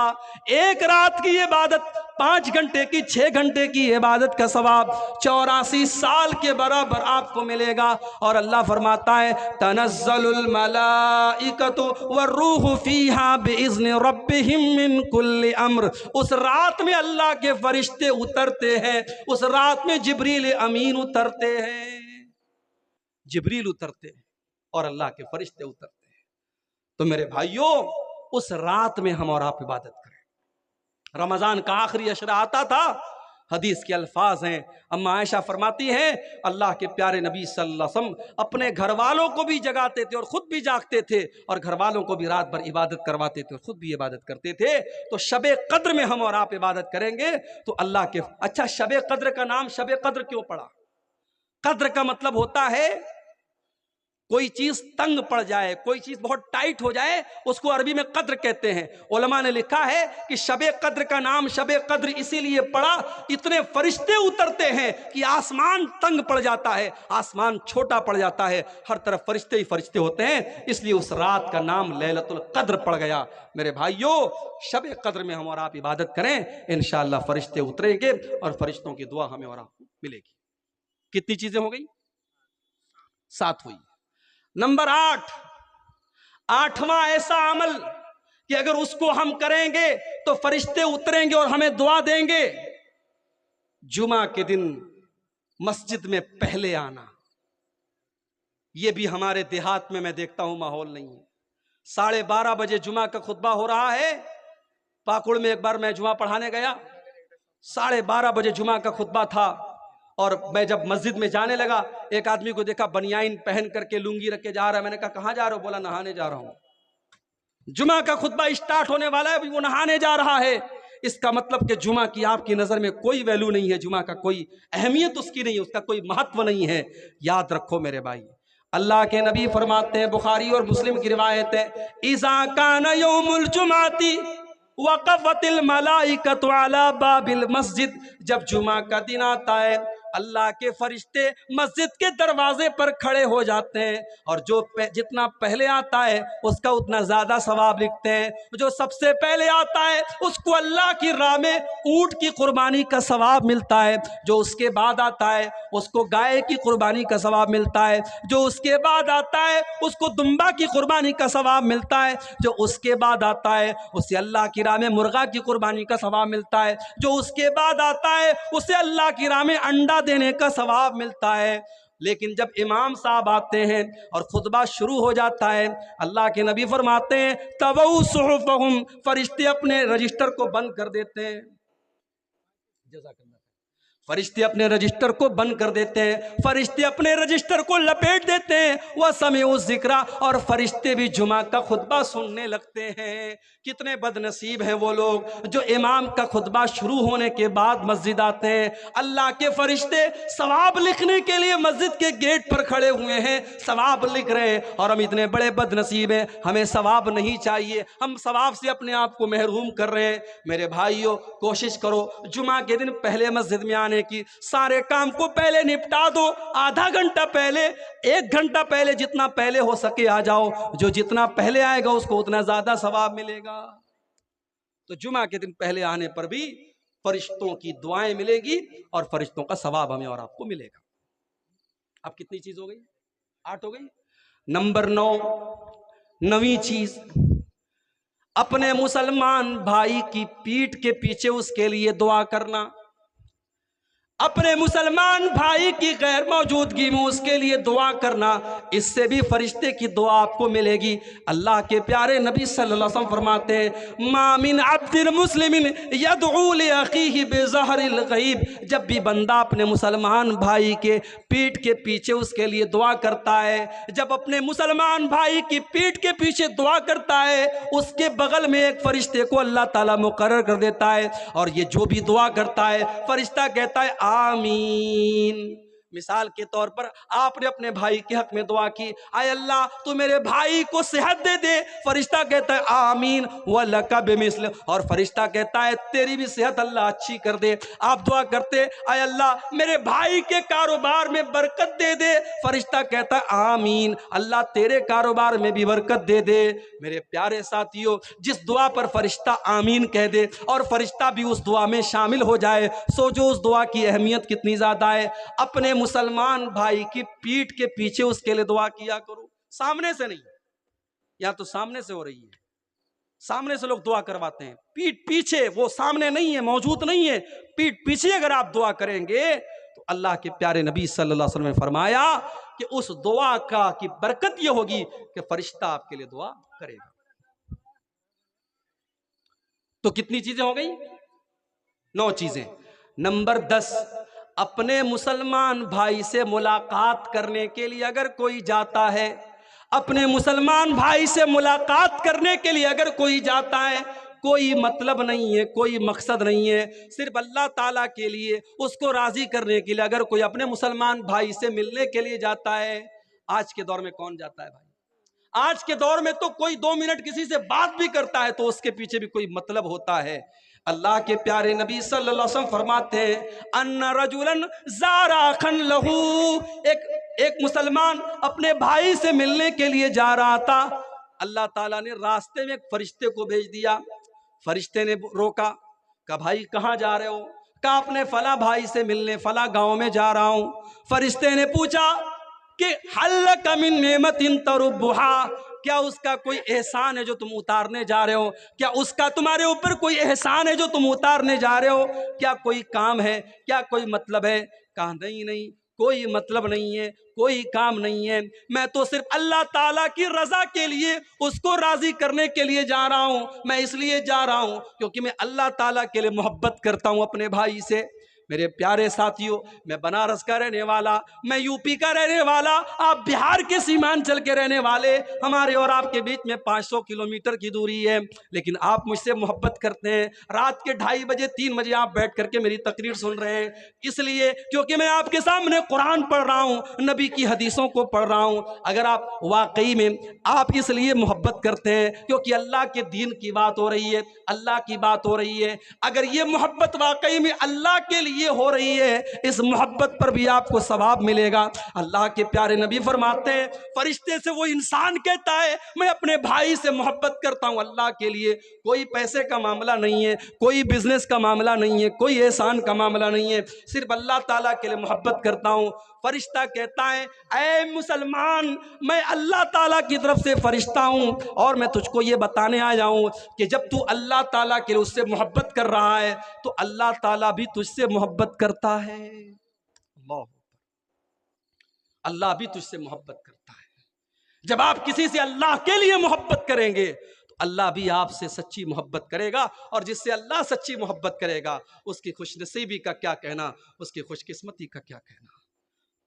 ایک رات کی عبادت، 5 گھنٹے کی 6 گھنٹے کی عبادت کا ثواب 84 سال کے برابر آپ کو ملے گا. اور اللہ فرماتا ہے تنزل الملائکۃ والروح فیہا باذن ربہم من کل امر. اس رات میں اللہ کے فرشتے اترتے ہیں، اس رات میں جبریل امین اترتے ہیں. جبریل اترتے ہیں اور اللہ کے فرشتے اترتے ہیں. تو میرے بھائیوں اس رات میں ہم اور آپ عبادت کریں. رمضان کا آخری عشرہ آتا تھا، حدیث کے الفاظ ہیں، اما عائشہ فرماتی ہیں اللہ کے پیارے نبی صلی اللہ علیہ وسلم اپنے گھر والوں کو بھی جگاتے تھے اور خود بھی جاگتے تھے، اور گھر والوں کو بھی رات بھر عبادت کرواتے تھے اور خود بھی عبادت کرتے تھے. تو شب قدر میں ہم اور آپ عبادت کریں گے تو اللہ کے اچھا شب قدر کا نام شب قدر کیوں پڑا؟ قدر کا مطلب ہوتا ہے کوئی چیز تنگ پڑ جائے، کوئی چیز بہت ٹائٹ ہو جائے، اس کو عربی میں قدر کہتے ہیں. علماء نے لکھا ہے کہ شب قدر کا نام شب قدر اسی لیے پڑا، اتنے فرشتے اترتے ہیں کہ آسمان تنگ پڑ جاتا ہے، آسمان چھوٹا پڑ جاتا ہے، ہر طرف فرشتے ہی فرشتے ہوتے ہیں، اس لیے اس رات کا نام لیلۃ القدر پڑ گیا. میرے بھائیوں شب قدر میں ہم اور آپ عبادت کریں، انشاءاللہ فرشتے اتریں گے اور فرشتوں کی دعا ہمیں اور آپ کو ملے گی. کتنی چیزیں ہو گئی؟ 7 ہوئی. نمبر 8، 8واں ایسا عمل کہ اگر اس کو ہم کریں گے تو فرشتے اتریں گے اور ہمیں دعا دیں گے. جمعہ کے دن مسجد میں پہلے آنا. یہ بھی ہمارے دیہات میں دیکھتا ہوں ماحول نہیں ہے. 12:30 بجے جمعہ کا خطبہ ہو رہا ہے. پاکڑ میں ایک بار میں جمعہ پڑھانے گیا، 12:30 بجے جمعہ کا خطبہ تھا، اور میں جب مسجد میں جانے لگا ایک آدمی کو دیکھا بنیان پہن کر کے لنگی رکھ کے جا رہا ہے. میں نے کہا کہاں جا رہا ہو؟ بولا نہانے جا رہا ہوں. جمعہ کا خطبہ اسٹارٹ ہونے والا ہے، ابھی وہ نہانے جا رہا ہے. اس کا مطلب کہ جمعہ کی آپ کی نظر میں کوئی ویلیو نہیں ہے، جمعہ کا کوئی اہمیت اس کی نہیں ہے، اس کا کوئی مہتو نہیں ہے. یاد رکھو میرے بھائی، اللہ کے نبی فرماتے ہیں، بخاری اور مسلم کی روایت ہے، اذا کان یوم الجمعۃ وقفت الملائکۃ علی باب المسجد. جب جمعہ کا دن آتا ہے اللہ کے فرشتے مسجد کے دروازے پر کھڑے ہو جاتے ہیں، اور جو جتنا پہلے آتا ہے اس کا اتنا زیادہ ثواب لکھتے ہیں. جو سب سے پہلے آتا ہے اس کو اللہ کی راہ میں اونٹ کی قربانی کا ثواب ملتا ہے. جو اس کے بعد آتا ہے اس کو گائے کی قربانی کا ثواب ملتا ہے. جو اس کے بعد آتا ہے اس کو دمبا کی قربانی کا ثواب ملتا ہے. جو اس کے بعد آتا ہے اسے اللہ کی راہ میں مرغا کی قربانی کا ثواب ملتا ہے. جو اس کے بعد آتا ہے اسے اللہ کی راہ میں انڈا دینے کا ثواب ملتا ہے. لیکن جب امام صاحب آتے ہیں اور خطبہ شروع ہو جاتا ہے، اللہ کے نبی فرماتے ہیں طووا صحفہم، فرشتے اپنے رجسٹر کو بند کر دیتے ہیں. جزاک اللہ. فرشتے اپنے رجسٹر کو بند کر دیتے ہیں، فرشتے اپنے رجسٹر کو لپیٹ دیتے ہیں، وَسَمِعُوا الذِّکْرَ، اور فرشتے بھی جمعہ کا خطبہ سننے لگتے ہیں۔ کتنے بد نصیب ہیں وہ لوگ جو امام کا خطبہ شروع ہونے کے بعد مسجد آتے ہیں۔ اللہ کے فرشتے ثواب لکھنے کے لیے مسجد کے گیٹ پر کھڑے ہوئے ہیں، ثواب لکھ رہے ہیں، اور ہم اتنے بڑے بد نصیب ہیں، ہمیں ثواب نہیں چاہیے، ہم ثواب سے اپنے آپ کو محروم کر رہے ہیں۔ میرے بھائیوں، کوشش کرو جمعہ کے دن پہلے مسجد میں آنے کی، سارے کام کو پہلے نپٹا دو، آدھا گھنٹہ پہلے، 1 گھنٹہ پہلے، جتنا پہلے ہو سکے آ جاؤ، جو جتنا پہلے آئے گا اس کو اتنا زیادہ ثواب ملے گا۔ تو جمعہ کے دن پہلے آنے پر بھی فرشتوں کی دعائیں ملے گی اور فرشتوں کا ثواب ہمیں اور آپ کو ملے گا۔ اب کتنی چیز ہو گئی؟ 8 ہو گئی۔ نمبر 9، 9ویں چیز، اپنے مسلمان بھائی کی پیٹھ کے پیچھے اس کے لیے دعا کرنا۔ اپنے مسلمان بھائی کی غیر موجودگی میں اس کے لیے دعا کرنا، اس سے بھی فرشتے کی دعا آپ کو ملے گی۔ اللہ کے پیارے نبی صلی اللہ علیہ وسلم فرماتے ہیں، ما من عبد مسلم یدعو لأخیہ بظہر الغیب، جب بھی بندہ اپنے مسلمان بھائی کے پیٹھ کے پیچھے اس کے لیے دعا کرتا ہے، جب اپنے مسلمان بھائی کی پیٹھ کے پیچھے دعا کرتا ہے، اس کے بغل میں ایک فرشتے کو اللہ تعالیٰ مقرر کر دیتا ہے، اور یہ جو بھی دعا کرتا ہے فرشتہ کہتا ہے آمین۔ مثال کے طور پر آپ نے اپنے بھائی کے حق میں دعا کی، اے اللہ تو میرے بھائی کو صحت دے دے، فرشتہ کہتا ہے آمین وَلَكَ بِمِثْلِ، اور فرشتہ کہتا ہے تیری بھی صحت اللہ اچھی کر دے۔ آپ دعا کرتے اے اللہ میرے بھائی کے کاروبار میں برکت دے دے، فرشتہ کہتا ہے آمین، اللہ تیرے کاروبار میں بھی برکت دے دے۔ میرے پیارے ساتھیو، جس دعا پر فرشتہ آمین کہہ دے اور فرشتہ بھی اس دعا میں شامل ہو جائے، سوچو اس دعا کی اہمیت کتنی زیادہ ہے۔ اپنے مسلمان بھائی کی پیٹھ کے پیچھے اس کے لیے دعا کیا کرو، سامنے سے نہیں۔ یا تو سامنے سے ہو رہی ہے، سامنے سے لوگ دعا کرواتے ہیں، پیٹھ پیچھے، وہ سامنے نہیں ہے، موجود نہیں ہے، پیٹھ پیچھے اگر آپ دعا کریں گے تو اللہ کے پیارے نبی صلی اللہ علیہ وسلم نے فرمایا کہ اس دعا کی برکت یہ ہوگی کہ فرشتہ آپ کے لیے دعا کرے گا۔ تو کتنی چیزیں ہو گئی؟ 9 چیزیں۔ نمبر 10، اپنے مسلمان بھائی سے ملاقات کرنے کے لیے اگر کوئی جاتا ہے، اپنے مسلمان بھائی سے ملاقات کرنے کے لیے اگر کوئی جاتا ہے، کوئی مطلب نہیں ہے، کوئی مقصد نہیں ہے، صرف اللہ تعالیٰ کے لیے اس کو راضی کرنے کے لیے اگر کوئی اپنے مسلمان بھائی سے ملنے کے لیے جاتا ہے۔ آج کے دور میں کون جاتا ہے بھائی؟ آج کے دور میں تو کوئی 2 منٹ کسی سے بات بھی کرتا ہے تو اس کے پیچھے بھی کوئی مطلب ہوتا ہے۔ اللہ کے پیارے نبی صلی اللہ علیہ وسلم فرماتے ہیں ان رجلا زار اخا لہ، ایک مسلمان اپنے بھائی سے ملنے کے لیے جا رہا تھا، اللہ تعالیٰ نے راستے میں ایک فرشتے کو بھیج دیا۔ فرشتے نے روکا، کہا بھائی کہاں جا رہے ہو؟ کہا اپنے فلاں بھائی سے ملنے فلاں گاؤں میں جا رہا ہوں۔ فرشتے نے پوچھا کہ حل لک من نعمت تربھا، کیا اس کا کوئی احسان ہے جو تم اتارنے جا رہے ہو؟ کیا اس کا تمہارے اوپر کوئی احسان ہے جو تم اتارنے جا رہے ہو؟ کیا کوئی کام ہے؟ کیا کوئی مطلب ہے؟ کہا نہیں، کوئی مطلب نہیں ہے، کوئی کام نہیں ہے، میں تو صرف اللہ تعالیٰ کی رضا کے لیے اس کو راضی کرنے کے لیے جا رہا ہوں۔ میں اس لیے جا رہا ہوں کیونکہ میں اللہ تعالیٰ کے لیے محبت کرتا ہوں اپنے بھائی سے۔ میرے پیارے ساتھیوں، میں بنارس کا رہنے والا، میں یو پی کا رہنے والا، آپ بہار کے سیمانچل کے رہنے والے، ہمارے اور آپ کے بیچ میں 500 کلومیٹر کی دوری ہے، لیکن آپ مجھ سے محبت کرتے ہیں۔ رات کے 2:30 بجے 3 بجے آپ بیٹھ کر کے میری تقریر سن رہے ہیں، اس لیے کیونکہ میں آپ کے سامنے قرآن پڑھ رہا ہوں، نبی کی حدیثوں کو پڑھ رہا ہوں۔ اگر آپ واقعی میں آپ اس لیے محبت کرتے ہیں کیونکہ اللہ کے دین کی بات ہو رہی ہے، اللہ کی بات ہو رہی ہے، اگر یہ محبت واقعی میں اللہ کے لیے ہو رہی ہے، اس محبت پر بھی آپ کو ثواب ملے گا۔ اللہ کے پیارے نبی فرماتے ہیں فرشتے سے وہ انسان کہتا ہے میں اپنے بھائی سے محبت کرتا ہوں اللہ کے لیے، کوئی پیسے کا معاملہ نہیں ہے، کوئی بزنس کا معاملہ نہیں ہے، کوئی احسان کا معاملہ نہیں ہے، صرف اللہ تعالیٰ کے لیے محبت کرتا ہوں۔ فرشتہ کہتا ہے اے مسلمان، میں اللہ تعالیٰ کی طرف سے فرشتہ ہوں اور میں تجھ کو یہ بتانے آیا ہوں کہ جب تو اللہ تعالیٰ کے لیے اس سے محبت کر رہا ہے تو اللہ تعالیٰ بھی تجھ سے محبت کرتا ہے۔ اللہ بھی تجھ سے محبت کرتا ہے۔ جب آپ کسی سے اللہ کے لیے محبت کریں گے تو اللہ بھی آپ سے سچی محبت کرے گا، اور جس سے اللہ سچی محبت کرے گا اس کی خوش نصیبی کا کیا کہنا، اس کی خوش قسمتی کا کیا کہنا۔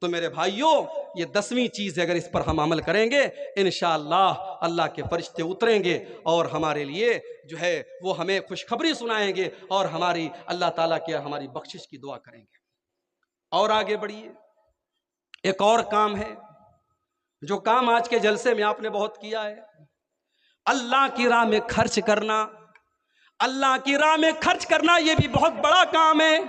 تو میرے بھائیوں، یہ 10ویں چیز ہے، اگر اس پر ہم عمل کریں گے انشاءاللہ اللہ کے فرشتے اتریں گے اور ہمارے لیے جو ہے وہ ہمیں خوشخبری سنائیں گے اور ہماری اللہ تعالیٰ کے ہماری بخشش کی دعا کریں گے۔ اور آگے بڑھیے، ایک اور کام ہے جو کام آج کے جلسے میں آپ نے بہت کیا ہے، اللہ کی راہ میں خرچ کرنا۔ اللہ کی راہ میں خرچ کرنا یہ بھی بہت بڑا کام ہے،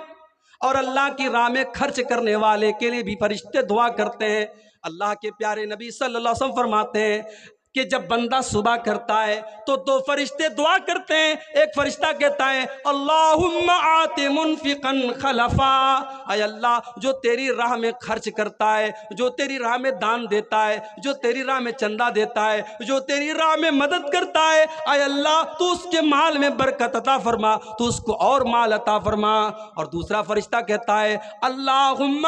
اور اللہ کی راہ میں خرچ کرنے والے کے لیے بھی فرشتے دعا کرتے ہیں۔ اللہ کے پیارے نبی صلی اللہ علیہ وسلم فرماتے ہیں کہ جب بندہ صبح کرتا ہے تو 2 فرشتے دعا کرتے ہیں۔ ایک فرشتہ کہتا ہے اللہم آت منفقا خلفا، اے اللہ جو تیری راہ میں خرچ کرتا ہے، جو تیری راہ میں دان دیتا ہے، جو تیری راہ میں چندہ دیتا ہے، جو تیری راہ میں مدد کرتا ہے، اے اللہ تو اس کے مال میں برکت عطا فرما، تو اس کو اور مال عطا فرما۔ اور دوسرا فرشتہ کہتا ہے اللہم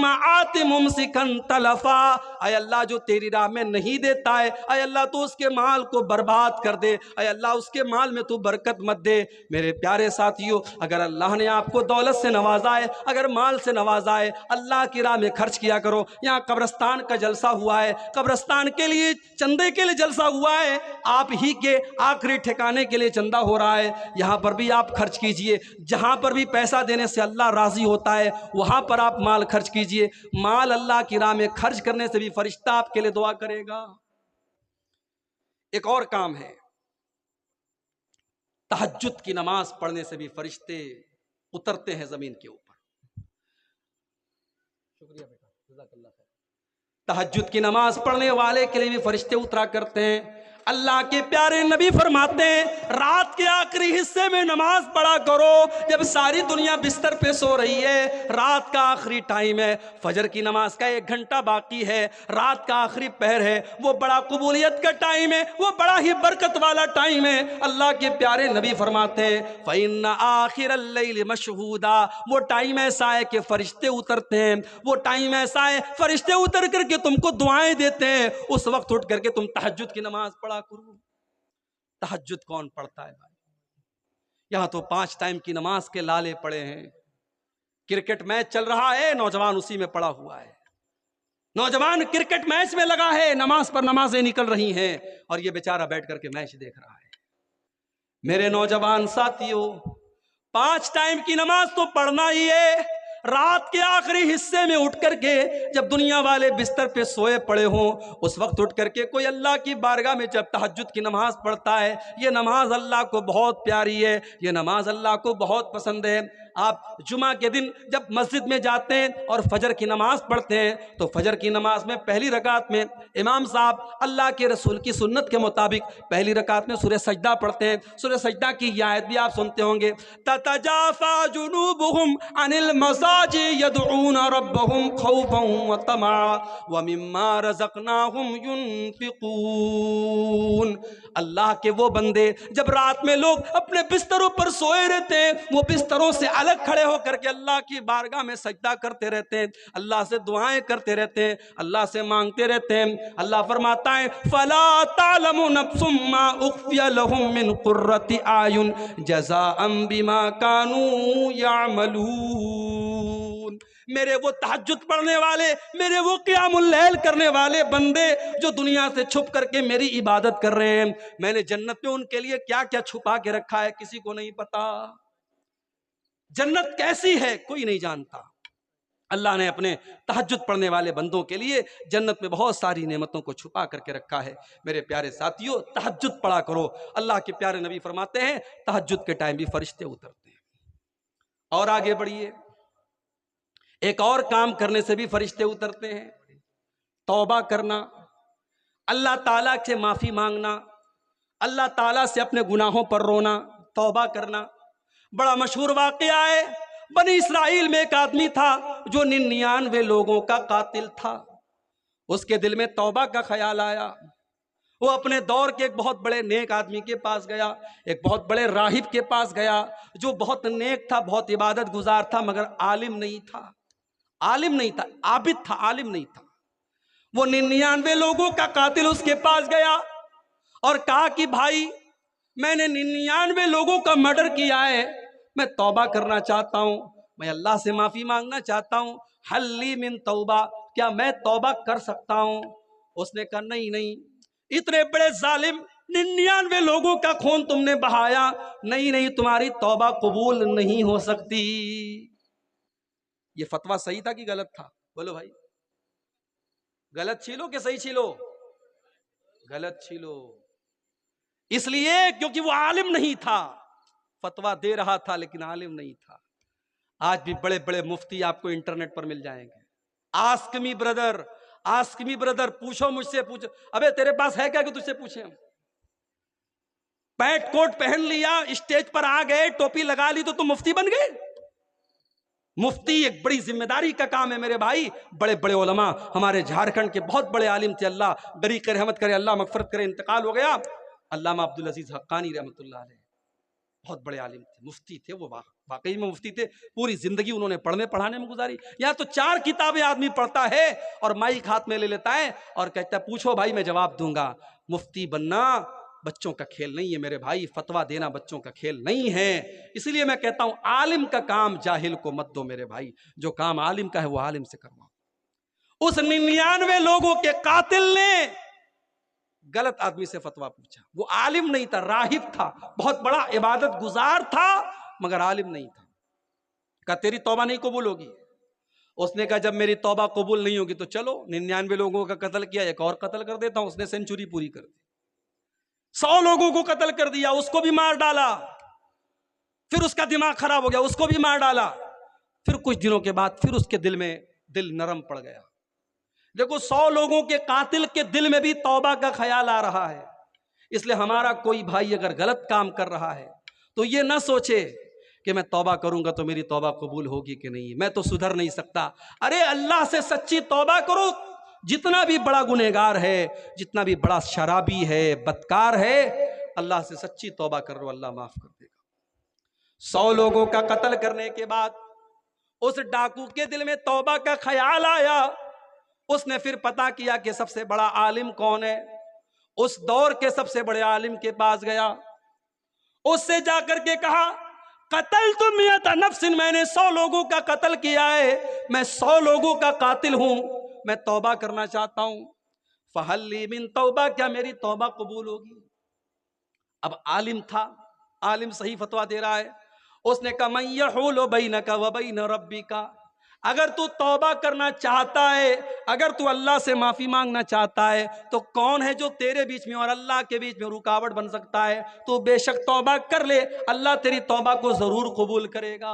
آت ممسکا تلفا، اے اللہ جو تیری راہ میں نہیں دیتا ہے، اے اللہ تو اس کے مال کو برباد کر دے، اے اللہ اس کے مال میں تو برکت مت دے۔ میرے پیارے ساتھیوں، اگر اللہ نے آپ کو دولت سے نوازا ہے، اگر مال سے نوازا ہے، اللہ کی راہ میں خرچ کیا کرو۔ یہاں قبرستان کا جلسہ ہوا ہے، قبرستان کے لیے چندے کے لیے جلسہ ہوا ہے، آپ ہی کے آخری ٹھکانے کے لیے چندہ ہو رہا ہے، یہاں پر بھی آپ خرچ کیجئے۔ جہاں پر بھی پیسہ دینے سے اللہ راضی ہوتا ہے وہاں پر آپ مال خرچ کیجئے۔ مال اللہ کی راہ میں خرچ کرنے سے بھی فرشتہ آپ کے لیے دعا کرے گا۔ ایک اور کام ہے، تہجد کی نماز پڑھنے سے بھی فرشتے اترتے ہیں زمین کے اوپر۔ شکریہ بیٹا، جزاک اللہ خیر۔ تہجد کی نماز پڑھنے والے کے لیے بھی فرشتے اترا کرتے ہیں۔ اللہ کے پیارے نبی فرماتے ہیں رات کے آخری حصے میں نماز پڑھا کرو، جب ساری دنیا بستر پہ سو رہی ہے، رات کا آخری ٹائم ہے، فجر کی نماز کا 1 گھنٹہ باقی ہے، رات کا آخری پہر ہے، وہ بڑا قبولیت کا ٹائم ہے، وہ بڑا ہی برکت والا ٹائم ہے۔ اللہ کے پیارے نبی فرماتے ہیں فَإِنَّ آخِرَ اللَّيْلِ مَشْهُودًا، وہ ٹائم ایسا ہے کہ فرشتے اترتے ہیں، وہ ٹائم ایسا ہے فرشتے اتر کر کے تم کو دعائیں دیتے ہیں، اس وقت اٹھ کر کے تم تہجد کی نماز پڑھا کرو۔ تہجد کون پڑھتا ہے بھائی؟ یہاں تو 5 ٹائم کی نماز کے لالے پڑے ہیں، کرکٹ میچ چل رہا ہے، نوجوان اسی میں پڑا ہوا ہے، نوجوان کرکٹ میچ میں لگا ہے، نماز پر نمازیں نکل رہی ہیں اور یہ بیچارہ بیٹھ کر کے میچ دیکھ رہا ہے۔ میرے نوجوان ساتھیوں، 5 ٹائم کی نماز تو پڑھنا ہی ہے۔ رات کے آخری حصے میں اٹھ کر کے جب دنیا والے بستر پہ سوئے پڑے ہوں، اس وقت اٹھ کر کے کوئی اللہ کی بارگاہ میں جب تہجد کی نماز پڑھتا ہے، یہ نماز اللہ کو بہت پیاری ہے، یہ نماز اللہ کو بہت پسند ہے۔ آپ جمعہ کے دن جب مسجد میں جاتے ہیں اور فجر کی نماز پڑھتے ہیں تو فجر کی نماز میں پہلی رکعت میں امام صاحب اللہ کے رسول کی سنت کے مطابق پہلی رکعت میں سورہ سجدہ پڑھتے ہیں۔ سورہ سجدہ کی یہ آیت بھی آپ سنتے ہوں گے، تَتَجَافَى جُنُوبُهُمْ عَنِ الْمَضَاجِعِ يَدْعُونَ رَبَّهُمْ خَوْفًا وَطَمَعًا وَمِمَّا رَزَقْنَاهُمْ يُنْفِقُونَ۔ اللہ کے وہ بندے جب رات میں لوگ اپنے بستروں پر سوئے رہتے ہیں، وہ بستروں سے الگ کھڑے ہو کر کے اللہ کی بارگاہ میں سجدہ کرتے رہتے ہیں، اللہ سے دعائیں کرتے رہتے ہیں، اللہ سے مانگتے رہتے ہیں۔ اللہ فرماتا ہے فَلَا تَعْلَمُ نَفْسٌ مَّا أُخْفِيَ لَهُم مِّن قُرَّةِ أَعْيُنٍ جَزَاءً بِمَا كَانُوا يَعْمَلُونَ۔ میرے وہ تہجد پڑھنے والے، میرے وہ قیام اللیل کرنے والے بندے جو دنیا سے چھپ کر کے میری عبادت کر رہے ہیں، میں نے جنت میں ان کے لیے کیا کیا چھپا کے رکھا ہے کسی کو نہیں پتا۔ جنت کیسی ہے کوئی نہیں جانتا۔ اللہ نے اپنے تہجد پڑھنے والے بندوں کے لیے جنت میں بہت ساری نعمتوں کو چھپا کر کے رکھا ہے۔ میرے پیارے ساتھیوں، تہجد پڑھا کرو۔ اللہ کے پیارے نبی فرماتے ہیں تہجد کے ٹائم بھی فرشتے اترتے ہیں۔ اور آگے بڑھیے، ایک اور کام کرنے سے بھی فرشتے اترتے ہیں، توبہ کرنا، اللہ تعالیٰ سے معافی مانگنا، اللہ تعالیٰ سے اپنے گناہوں پر رونا، توبہ کرنا۔ بڑا مشہور واقعہ ہے، بنی اسرائیل میں ایک آدمی تھا جو 99 لوگوں کا قاتل تھا۔ اس کے دل میں توبہ کا خیال آیا، وہ اپنے دور کے ایک بہت بڑے نیک آدمی کے پاس گیا، ایک بہت بڑے راہب کے پاس گیا جو بہت نیک تھا، بہت عبادت گزار تھا، مگر عالم نہیں تھا، عالم نہیں تھا، عابد تھا، عالم نہیں تھا۔ وہ 99 لوگوں کا قاتل اس کے پاس گیا اور کہا کہ بھائی میں نے 99 لوگوں کا مرڈر کیا ہے، میں توبہ کرنا چاہتا ہوں، میں اللہ سے معافی مانگنا چاہتا ہوں، حل لی من توبہ، کیا میں توبہ کر سکتا ہوں؟ اس نے کہا نہیں نہیں، اتنے بڑے ظالم، 99 لوگوں کا خون تم نے بہایا، نہیں نہیں، تمہاری توبہ قبول نہیں ہو سکتی۔ یہ فتویٰ صحیح تھا کہ غلط تھا؟ بولو بھائی، غلط چھیلو کہ صحیح چھیلو؟ غلط چھیلو، اس لیے کیونکہ وہ عالم نہیں تھا، فتویٰ دے رہا تھا لیکن عالم نہیں تھا۔ آج بھی بڑے بڑے مفتی آپ کو انٹرنیٹ پر مل جائیں گے، ask me brother, ask me brother, پوچھو مجھ سے، پوچھو، ابے تیرے پاس ہے کیا کہ تجھ سے پوچھیں ہم؟ پینٹ کوٹ پہن لیا، اسٹیج پر آ گئے، ٹوپی لگا لی تو تم مفتی بن گئے؟ مفتی ایک بڑی ذمہ داری کا کام ہے میرے بھائی۔ بڑے بڑے علماء ہمارے جھارکھنڈ کے بہت بڑے عالم تھے، اللہ غریق رحمت کرے، اللہ مغفرت کرے، انتقال ہو گیا، علامہ عبدالعزیز حقانی رحمۃ اللہ علیہ، بہت بڑے عالم تھے، مفتی تھے وہ، واقعی میں مفتی تھے، پوری زندگی انہوں نے پڑھنے پڑھانے میں گزاری۔ یہاں تو 4 کتابیں آدمی پڑھتا ہے اور مائک ہاتھ میں لے لیتا ہے اور کہتا ہے پوچھو بھائی میں جواب دوں گا۔ مفتی بننا بچوں کا کھیل نہیں ہے میرے بھائی، فتویٰ دینا بچوں کا کھیل نہیں ہے۔ اس لیے میں کہتا ہوں عالم کا کام جاہل کو مت دو میرے بھائی، جو کام عالم کا ہے وہ عالم سے کرواؤ۔ اس 99 لوگوں کے قاتل نے غلط آدمی سے فتویٰ پوچھا، وہ عالم نہیں تھا، راہب تھا، بہت بڑا عبادت گزار تھا مگر عالم نہیں تھا۔ کہا تیری توبہ نہیں قبول ہوگی۔ اس نے کہا جب میری توبہ قبول نہیں ہوگی تو چلو 99 لوگوں کا قتل کیا، ایک اور قتل کر دیتا ہوں۔ اس نے سینچری پوری کر دی، 100 لوگوں کو قتل کر دیا، اس کو بھی مار ڈالا، پھر اس کا دماغ خراب ہو گیا، اس کو بھی مار ڈالا، پھر کچھ دنوں کے بعد پھر اس کے دل میں دل نرم پڑ گیا۔ دیکھو 100 لوگوں کے قاتل کے دل میں بھی توبہ کا خیال آ رہا ہے، اس لیے ہمارا کوئی بھائی اگر غلط کام کر رہا ہے تو یہ نہ سوچے کہ میں توبہ کروں گا تو میری توبہ قبول ہوگی کہ نہیں، میں تو سدھر نہیں سکتا۔ ارے اللہ سے سچی توبہ کرو، جتنا بھی بڑا گنہگار ہے، جتنا بھی بڑا شرابی ہے، بدکار ہے، اللہ سے سچی توبہ کر لو، اللہ معاف کر دے گا۔ 100 لوگوں کا قتل کرنے کے بعد اس ڈاکو کے دل میں توبہ کا خیال آیا، اس نے پھر پتا کیا کہ سب سے بڑا عالم کون ہے، اس دور کے سب سے بڑے عالم کے پاس گیا، اس سے جا کر کے کہا قتلت 100 نفس، میں نے 100 لوگوں کا قتل کیا ہے، میں 100 لوگوں کا قاتل ہوں، میں توبہ کرنا چاہتا ہوں، فَهَلْ لِي مِن توبہ، کیا میری توبہ قبول ہوگی؟ اب عالم تھا، عالم صحیح فتویٰ دے رہا ہے، اس نے کہا مَن يَحُولُ بَيْنَكَ وَبَيْنَ رَبِّكَ، اگر تو توبہ کرنا چاہتا ہے، اگر تو اللہ سے معافی مانگنا چاہتا ہے تو کون ہے جو تیرے بیچ میں اور اللہ کے بیچ میں رکاوٹ بن سکتا ہے؟ تو بے شک توبہ کر لے، اللہ تیری توبہ کو ضرور قبول کرے گا۔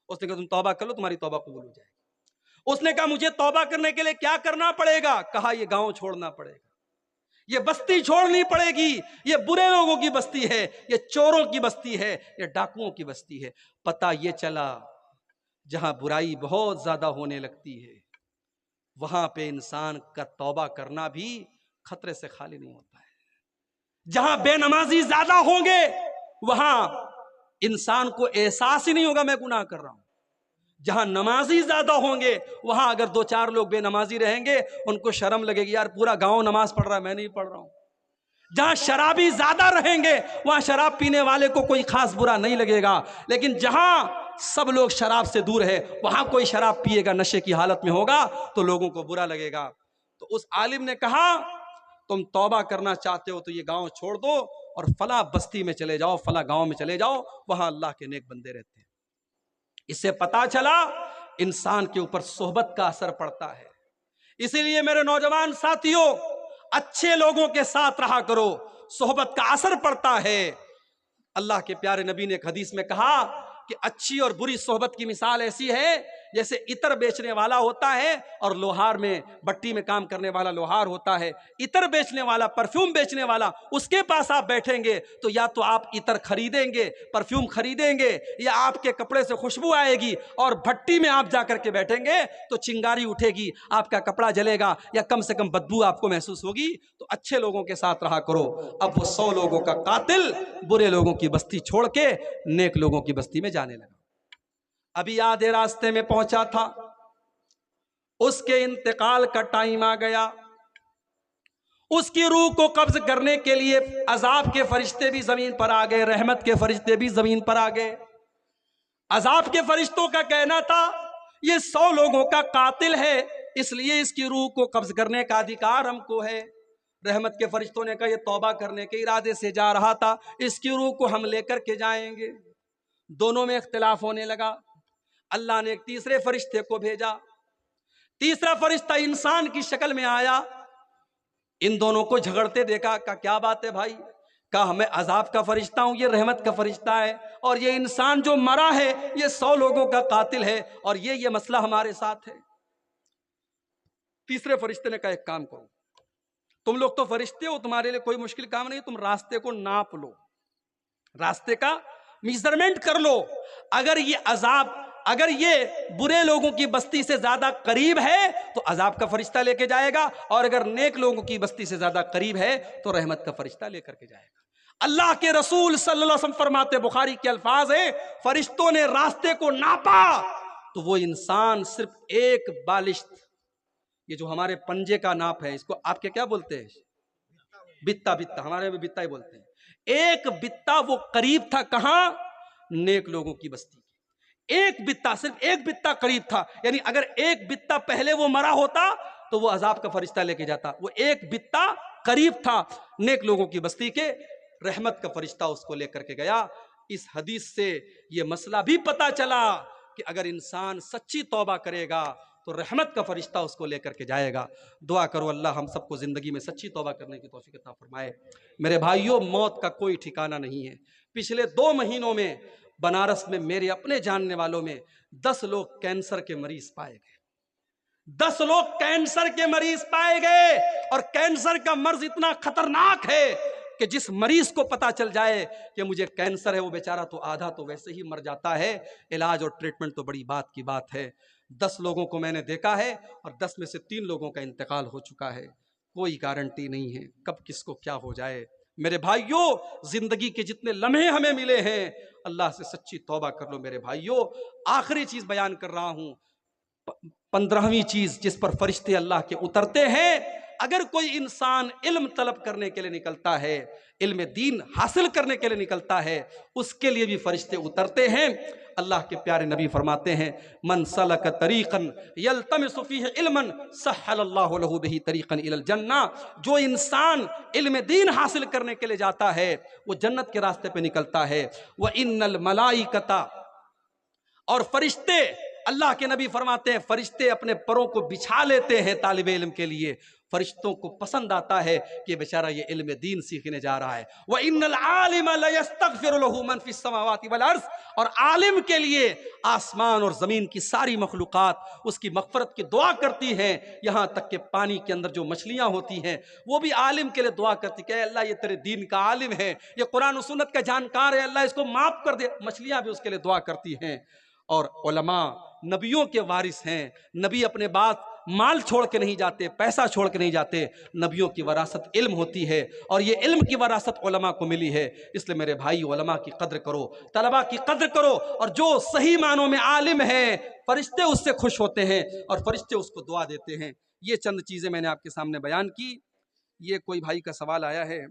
اس نے کہا تم توبہ کر لو، تمہاری توبہ قبول ہو جائے گی۔ اس نے کہا مجھے توبہ کرنے کے لیے کیا کرنا پڑے گا؟ کہا یہ گاؤں چھوڑنا پڑے گا، یہ بستی چھوڑنی پڑے گی، یہ برے لوگوں کی بستی ہے، یہ چوروں کی بستی ہے، یہ ڈاکوؤں کی بستی ہے۔ پتہ یہ چلا جہاں برائی بہت زیادہ ہونے لگتی ہے وہاں پہ انسان کا توبہ کرنا بھی خطرے سے خالی نہیں ہوتا ہے۔ جہاں بے نمازی زیادہ ہوں گے وہاں انسان کو احساس ہی نہیں ہوگا میں گناہ کر رہا ہوں۔ جہاں نمازی زیادہ ہوں گے وہاں اگر 2-4 لوگ بے نمازی رہیں گے ان کو شرم لگے گی، یار پورا گاؤں نماز پڑھ رہا ہے میں نہیں پڑھ رہا ہوں۔ جہاں شرابی زیادہ رہیں گے وہاں شراب پینے والے کو کوئی خاص برا نہیں لگے گا، لیکن جہاں سب لوگ شراب سے دور ہے وہاں کوئی شراب پیے گا، نشے کی حالت میں ہوگا تو لوگوں کو برا لگے گا۔ تو اس عالم نے کہا تم توبہ کرنا چاہتے ہو تو یہ گاؤں چھوڑ دو اور فلاں بستی میں چلے جاؤ، فلاں گاؤں میں چلے جاؤ، وہاں اللہ کے نیک بندے رہتے ہیں۔ اس سے پتا چلا انسان کے اوپر صحبت کا اثر پڑتا ہے۔ اسی لیے میرے نوجوان ساتھیوں اچھے لوگوں کے ساتھ رہا کرو، صحبت کا اثر پڑتا ہے۔ اللہ کے پیارے نبی نے ایک حدیث میں کہا کہ اچھی اور بری صحبت کی مثال ایسی ہے جیسے عطر بیچنے والا ہوتا ہے اور لوہار میں بٹی میں کام کرنے والا لوہار ہوتا ہے۔ عطر بیچنے والا، پرفیوم بیچنے والا، اس کے پاس آپ بیٹھیں گے تو یا تو آپ عطر خریدیں گے، پرفیوم خریدیں گے، یا آپ کے کپڑے سے خوشبو آئے گی، اور بھٹی میں آپ جا کر کے بیٹھیں گے تو چنگاری اٹھے گی، آپ کا کپڑا جلے گا یا کم سے کم بدبو آپ کو محسوس ہوگی۔ تو اچھے لوگوں کے ساتھ رہا کرو۔ اب وہ 100 لوگوں کا قاتل برے لوگوں کی بستی چھوڑ کے نیک لوگوں کی بستی میں جانے لگا۔ ابھی آدھے راستے میں پہنچا تھا، اس کے انتقال کا ٹائم آ گیا۔ اس کی روح کو قبض کرنے کے لیے عذاب کے فرشتے بھی زمین پر آ گئے، رحمت کے فرشتے بھی زمین پر آ گئے۔ عذاب کے فرشتوں کا کہنا تھا یہ 100 لوگوں کا قاتل ہے، اس لیے اس کی روح کو قبض کرنے کا ادھیکار ہم کو ہے۔ رحمت کے فرشتوں نے کہا یہ توبہ کرنے کے ارادے سے جا رہا تھا، اس کی روح کو ہم لے کر کے جائیں گے۔ دونوں میں اختلاف ہونے لگا۔ اللہ نے ایک تیسرے فرشتے کو بھیجا۔ تیسرا فرشتہ انسان کی شکل میں آیا، ان دونوں کو جھگڑتے دیکھا، کہا کیا بات ہے بھائی؟ کہا میں عذاب کا فرشتہ ہوں، یہ رحمت کا فرشتہ ہے، اور یہ انسان جو مرا ہے یہ 100 لوگوں کا قاتل ہے، اور یہ مسئلہ ہمارے ساتھ ہے۔ تیسرے فرشتے نے کہا ایک کام کرو، تم لوگ تو فرشتے ہو، تمہارے لیے کوئی مشکل کام نہیں، تم راستے کو ناپ لو، راستے کا میزرمنٹ کر لو۔ اگر یہ برے لوگوں کی بستی سے زیادہ قریب ہے تو عذاب کا فرشتہ لے کے جائے گا، اور اگر نیک لوگوں کی بستی سے زیادہ قریب ہے تو رحمت کا فرشتہ لے کر کے جائے گا۔ اللہ کے رسول صلی اللہ علیہ وسلم فرماتے، بخاری کے الفاظ ہیں، فرشتوں نے راستے کو ناپا تو وہ انسان صرف ایک بالشت، یہ جو ہمارے پنجے کا ناپ ہے، اس کو آپ کیا بولتے ہیں؟ بتا، ہمارے میں بتا ہی بولتے ہیں۔ ایک بتا وہ قریب تھا، کہاں؟ نیک لوگوں کی بستی کی۔ ایک بتا، صرف ایک بتا قریب تھا، یعنی اگر ایک بتا پہلے وہ مرا ہوتا تو وہ عذاب کا فرشتہ لے کے جاتا۔ وہ ایک بتا قریب تھا نیک لوگوں کی بستی کے، رحمت کا فرشتہ اس کو لے کر کے گیا۔ اس حدیث سے یہ مسئلہ بھی پتا چلا کہ اگر انسان سچی توبہ کرے گا تو رحمت کا فرشتہ اس کو لے کر کے جائے گا۔ دعا کرو اللہ ہم سب کو زندگی میں سچی توبہ کرنے کی توفیق عطا فرمائے۔ میرے بھائیوں، موت کا کوئی ٹھکانہ نہیں ہے۔ پچھلے 2 مہینوں میں بنارس میں میرے اپنے جاننے والوں میں 10 لوگ کینسر کے مریض پائے گئے۔ 10 لوگ کینسر کے مریض پائے گئے، اور کینسر کا مرض اتنا خطرناک ہے کہ جس مریض کو پتا چل جائے کہ مجھے کینسر ہے وہ بیچارہ تو آدھا تو ویسے ہی مر جاتا ہے۔ علاج اور ٹریٹمنٹ تو بڑی بات کی بات ہے۔ 10 لوگوں کو میں نے دیکھا ہے، اور 10 میں سے 3 لوگوں کا انتقال ہو چکا ہے۔ کوئی گارنٹی نہیں ہے کب کس کو کیا ہو جائے۔ میرے بھائیوں، زندگی کے جتنے لمحے ہمیں ملے ہیں اللہ سے سچی توبہ کر لو۔ میرے بھائیوں، آخری چیز بیان کر رہا ہوں، 15ویں چیز جس پر فرشتے اللہ کے اترتے ہیں، اگر کوئی انسان علم طلب کرنے کے لیے نکلتا ہے، علم دین حاصل کرنے کے لیے نکلتا ہے، اس کے لیے بھی فرشتے اترتے ہیں۔ اللہ کے پیارے نبی فرماتے ہیں، من سلک طریقا یلتمس فیہ علما سہل اللہ لہ بہ طریقا الی الجنہ۔ جو انسان علم دین حاصل کرنے کے لیے جاتا ہے وہ جنت کے راستے پہ نکلتا ہے۔ وَإِنَّ الْمَلَائِكَةَ، اور فرشتے، اللہ کے نبی فرماتے ہیں فرشتے اپنے پروں کو بچھا لیتے ہیں طالب علم کے لیے۔ فرشتوں کو پسند آتا ہے کہ بیچارہ یہ علم دین سیکھنے جا رہا ہے۔ وَإِنَّ الْعَالِمَ لَيَسْتَغْفِرُ لَهُ مَنْ فِي السَّمَاوَاتِ وَالْأَرْضِ، اور عالم کے لیے آسمان اور زمین کی ساری مخلوقات اس کی مغفرت کی دعا کرتی ہیں، یہاں تک کہ پانی کے اندر جو مچھلیاں ہوتی ہیں وہ بھی عالم کے لیے دعا کرتی کہ اے اللہ یہ تیرے دین کا عالم ہے، یہ قرآن و سنت کا جانکار ہے، اللہ اس کو معاف کر دے۔ مچھلیاں بھی اس کے لیے دعا کرتی ہیں۔ اور علماء نبیوں کے وارث ہیں، نبی اپنے بعد مال چھوڑ کے نہیں جاتے، پیسہ چھوڑ کے نہیں جاتے، نبیوں کی وراثت علم ہوتی ہے، اور یہ علم کی وراثت علماء کو ملی ہے۔ اس لیے میرے بھائی، علماء کی قدر کرو، طلباء کی قدر کرو، اور جو صحیح معنوں میں عالم ہے فرشتے اس سے خوش ہوتے ہیں اور فرشتے اس کو دعا دیتے ہیں۔ یہ چند چیزیں میں نے آپ کے سامنے بیان کی۔ یہ کوئی بھائی کا سوال آیا ہے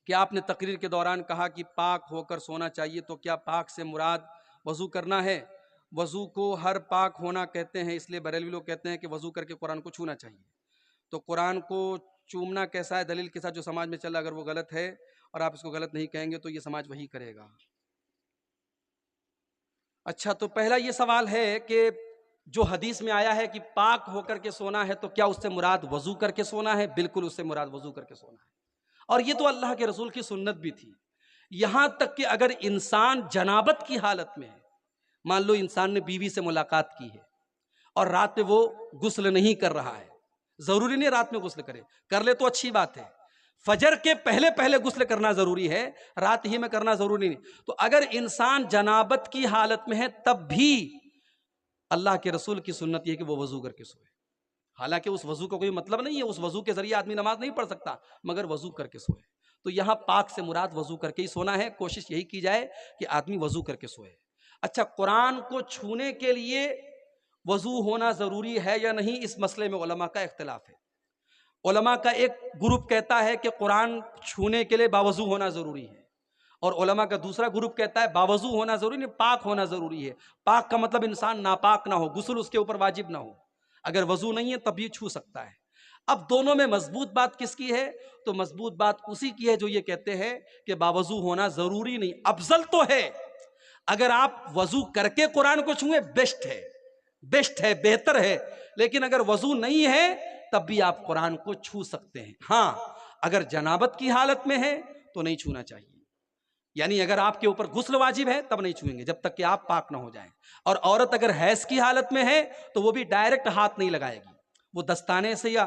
کہ آپ نے تقریر کے دوران کہا کہ پاک ہو کر سونا چاہیے، تو کیا پاک سے مراد وضو کرنا ہے؟ وضو کو ہر پاک ہونا کہتے ہیں، اس لیے بریلوی لوگ کہتے ہیں کہ وضو کر کے قرآن کو چھونا چاہیے۔ تو قرآن کو چومنا کیسا ہے؟ دلیل کے ساتھ جو سماج میں چل رہا، اگر وہ غلط ہے اور آپ اس کو غلط نہیں کہیں گے تو یہ سماج وہی کرے گا۔ اچھا، تو پہلا یہ سوال ہے کہ جو حدیث میں آیا ہے کہ پاک ہو کر کے سونا ہے، تو کیا اس سے مراد وضو کر کے سونا ہے؟ بالکل اس سے مراد وضو کر کے سونا ہے، اور یہ تو اللہ کے رسول کی سنت بھی تھی۔ یہاں تک کہ اگر انسان جنابت کی حالت میں ہے، مان لو انسان نے بیوی سے ملاقات کی ہے اور رات میں وہ غسل نہیں کر رہا ہے، ضروری نہیں رات میں غسل کرے، کر لے تو اچھی بات ہے، فجر کے پہلے غسل کرنا ضروری ہے، رات ہی میں کرنا ضروری نہیں۔ تو اگر انسان جنابت کی حالت میں ہے تب بھی اللہ کے رسول کی سنت یہ کہ وہ وضو کر کے سوئے۔ حالانکہ اس وضو کا کوئی مطلب نہیں ہے، اس وضو کے ذریعے آدمی نماز نہیں پڑھ سکتا، مگر وضو کر کے سوئے۔ تو یہاں پاک سے مراد وضو کر کے ہی سونا ہے، کوشش یہی کی جائے کہ آدمی وضو کر کے سوئے۔ اچھا، قرآن کو چھونے کے لیے وضو ہونا ضروری ہے یا نہیں، اس مسئلے میں علماء کا اختلاف ہے۔ علماء کا ایک گروپ کہتا ہے کہ قرآن چھونے کے لیے باوضو ہونا ضروری ہے، اور علماء کا دوسرا گروپ کہتا ہے باوضو ہونا ضروری نہیں، پاک ہونا ضروری ہے۔ پاک کا مطلب انسان ناپاک نہ ہو، غسل اس کے اوپر واجب نہ ہو، اگر وضو نہیں ہے تب یہ چھو سکتا ہے۔ اب دونوں میں مضبوط بات کس کی ہے؟ تو مضبوط بات اسی کی ہے جو یہ کہتے ہیں کہ باوضو ہونا ضروری نہیں، افضل تو ہے اگر آپ وضو کر کے قرآن کو چھوئیں، بیسٹ ہے، بہتر ہے، لیکن اگر وضو نہیں ہے تب بھی آپ قرآن کو چھو سکتے ہیں۔ ہاں اگر جنابت کی حالت میں ہے تو نہیں چھونا چاہیے، یعنی اگر آپ کے اوپر غسل واجب ہے تب نہیں چھوئیں گے جب تک کہ آپ پاک نہ ہو جائیں، اور عورت اگر حیض کی حالت میں ہے تو وہ بھی ڈائریکٹ ہاتھ نہیں لگائے گی، وہ دستانے سے یا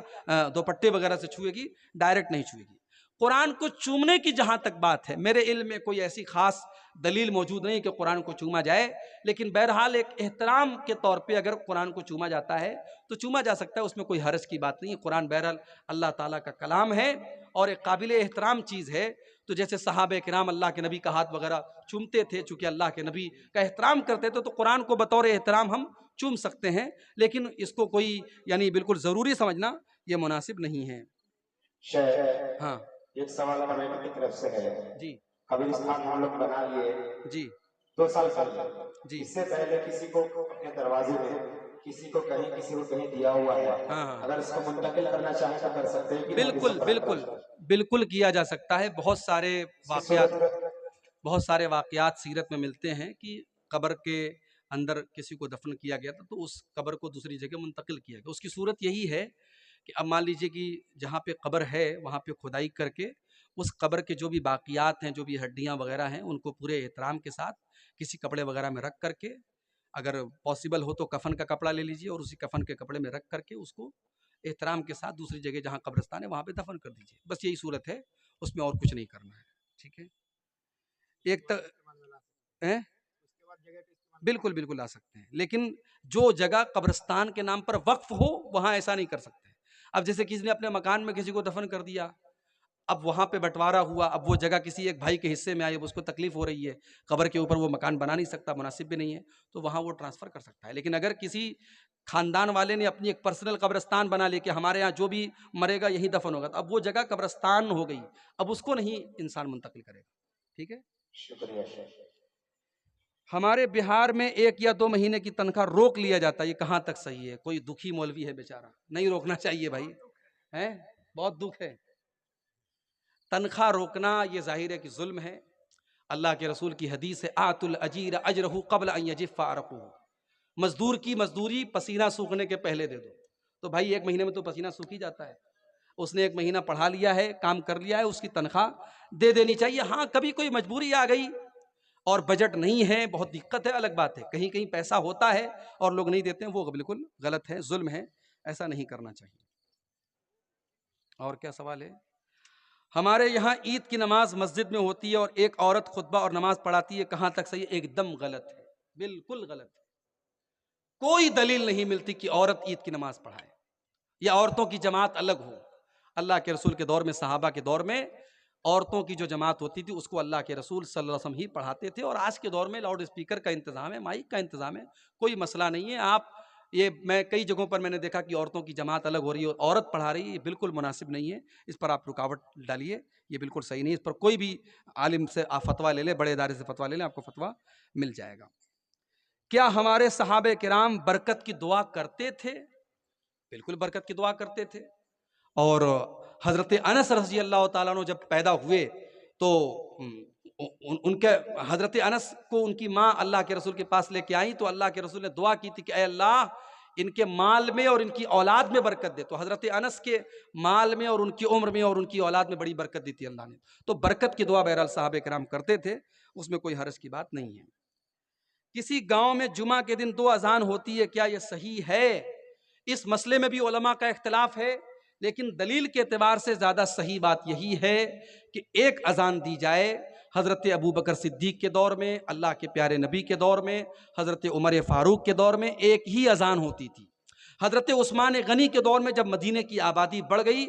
دوپٹے وغیرہ سے چھوئے گی، ڈائریکٹ نہیں چھوئے گی۔ قرآن کو چومنے کی جہاں تک بات ہے، میرے علم میں کوئی ایسی خاص دلیل موجود نہیں کہ قرآن کو چوما جائے، لیکن بہرحال ایک احترام کے طور پہ اگر قرآن کو چوما جاتا ہے تو چوما جا سکتا ہے، اس میں کوئی حرج کی بات نہیں ہے۔ قرآن بہرحال اللہ تعالیٰ کا کلام ہے اور ایک قابل احترام چیز ہے، تو جیسے صحابہ کرام اللہ کے نبی کا ہاتھ وغیرہ چومتے تھے، چونکہ اللہ کے نبی کا احترام کرتے تھے، تو قرآن کو بطور احترام ہم چوم سکتے ہیں، لیکن اس کو کوئی یعنی بالکل ضروری سمجھنا یہ مناسب نہیں ہے۔ ہاں ایک سوال کمیٹی کی طرف سے ہے جی قبرستان ہم لوگ بنا لیے جی 2 سال پہلے، جی اس سے پہلے کسی کو اپنے دروازے میں کسی کو کہیں دیا ہوا ہے، ہاں اگر اس کو منتقل کرنا چاہیں تو کر سکتے ہیں کہ بالکل کیا جا سکتا ہے۔ بہت سارے واقعات سیرت میں ملتے ہیں کہ قبر کے اندر کسی کو دفن کیا گیا تھا تو اس قبر کو دوسری جگہ منتقل کیا گیا۔ اس کی صورت یہی ہے کہ اب مان لیجئے کہ جہاں پہ قبر ہے وہاں پہ کھدائی کر کے اس قبر کے جو بھی باقیات ہیں، جو بھی ہڈیاں وغیرہ ہیں، ان کو پورے احترام کے ساتھ کسی کپڑے وغیرہ میں رکھ کر کے، اگر پاسبل ہو تو کفن کا کپڑا لے لیجئے اور اسی کفن کے کپڑے میں رکھ کر کے اس کو احترام کے ساتھ دوسری جگہ جہاں قبرستان ہے وہاں پہ دفن کر دیجئے، بس یہی صورت ہے، اس میں اور کچھ نہیں کرنا ہے۔ ٹھیک ہے، بالکل آ سکتے ہیں، لیکن جو جگہ قبرستان کے نام پر وقف ہو وہاں ایسا نہیں کر سکتے۔ اب جیسے کسی نے اپنے مکان میں کسی کو دفن کر دیا، اب وہاں پہ بٹوارا ہوا، اب وہ جگہ کسی ایک بھائی کے حصے میں آئی، اب اس کو تکلیف ہو رہی ہے، قبر کے اوپر وہ مکان بنا نہیں سکتا، مناسب بھی نہیں ہے، تو وہاں وہ ٹرانسفر کر سکتا ہے۔ لیکن اگر کسی خاندان والے نے اپنی ایک پرسنل قبرستان بنا لی کہ ہمارے ہاں جو بھی مرے گا یہیں دفن ہوگا، تو اب وہ جگہ قبرستان ہو گئی، اب اس کو نہیں انسان منتقل کرے گا۔ ٹھیک ہے، شکریہ شیخ۔ ہمارے بہار میں 1 یا 2 مہینے کی تنخواہ روک لیا جاتا ہے، یہ کہاں تک صحیح ہے؟ کوئی دکھی مولوی ہے بیچارہ، نہیں روکنا چاہیے بھائی، بہت دکھ ہے۔ تنخواہ روکنا یہ ظاہر ہے کہ ظلم ہے۔ اللہ کے رسول کی حدیث ہے آت الاجیر اجرہ قبل ان یجف عرقہ، مزدور کی مزدوری پسینہ سوکھنے کے پہلے دے دو۔ تو بھائی 1 مہینے میں تو پسینہ سوکھ ہی جاتا ہے، اس نے 1 مہینہ پڑھا لیا ہے، کام کر لیا ہے، اس کی تنخواہ دے دینی چاہیے۔ ہاں کبھی کوئی مجبوری آ گئی اور بجٹ نہیں ہے، بہت دقت ہے، الگ بات ہے، کہیں کہیں پیسہ ہوتا ہے اور لوگ نہیں دیتے ہیں، وہ بالکل غلط ہے، ظلم ہے، ایسا نہیں کرنا چاہیے۔ اور کیا سوال ہے؟ ہمارے یہاں عید کی نماز مسجد میں ہوتی ہے اور ایک عورت خطبہ اور نماز پڑھاتی ہے، کہاں تک صحیح؟ ایک دم غلط ہے، بالکل غلط ہے۔ کوئی دلیل نہیں ملتی کہ عورت عید کی نماز پڑھائے یا عورتوں کی جماعت الگ ہو۔ اللہ کے رسول کے دور میں، صحابہ کے دور میں عورتوں کی جو جماعت ہوتی تھی اس کو اللہ کے رسول صلی اللہ علیہ وسلم ہی پڑھاتے تھے، اور آج کے دور میں لاؤڈ اسپیکر کا انتظام ہے، مائک کا انتظام ہے، کوئی مسئلہ نہیں ہے۔ آپ یہ میں کئی جگہوں پر میں نے دیکھا کہ عورتوں کی جماعت الگ ہو رہی ہے اور عورت پڑھا رہی ہے، یہ بالکل مناسب نہیں ہے، اس پر آپ رکاوٹ ڈالیے، یہ بالکل صحیح نہیں ہے۔ اس پر کوئی بھی عالم سے آپ فتویٰ لے لیں، بڑے ادارے سے فتویٰ لے لیں، آپ کو فتویٰ مل جائے گا۔ کیا ہمارے صحابہ کرام برکت کی دعا کرتے تھے؟ بالکل برکت کی دعا کرتے تھے، اور حضرت انس رضی اللہ تعالیٰ عنہ جب پیدا ہوئے تو ان کے حضرت انس کو ان کی ماں اللہ کے رسول کے پاس لے کے آئیں تو اللہ کے رسول نے دعا کی تھی کہ اے اللہ ان کے مال میں اور ان کی اولاد میں برکت دے، تو حضرت انس کے مال میں اور ان کی عمر میں اور ان کی اولاد میں بڑی برکت دی تھی اللہ نے، تو برکت کی دعا بہرحال صحابہ کرام کرتے تھے، اس میں کوئی حرج کی بات نہیں ہے۔ کسی گاؤں میں جمعہ کے دن 2 اذان ہوتی ہے، کیا یہ صحیح ہے؟ اس مسئلے میں بھی علماء کا اختلاف ہے، لیکن دلیل کے اعتبار سے زیادہ صحیح بات یہی ہے کہ ایک اذان دی جائے۔ حضرت ابو بکر صدیق کے دور میں، اللہ کے پیارے نبی کے دور میں، حضرت عمر فاروق کے دور میں ایک ہی اذان ہوتی تھی۔ حضرت عثمان غنی کے دور میں جب مدینے کی آبادی بڑھ گئی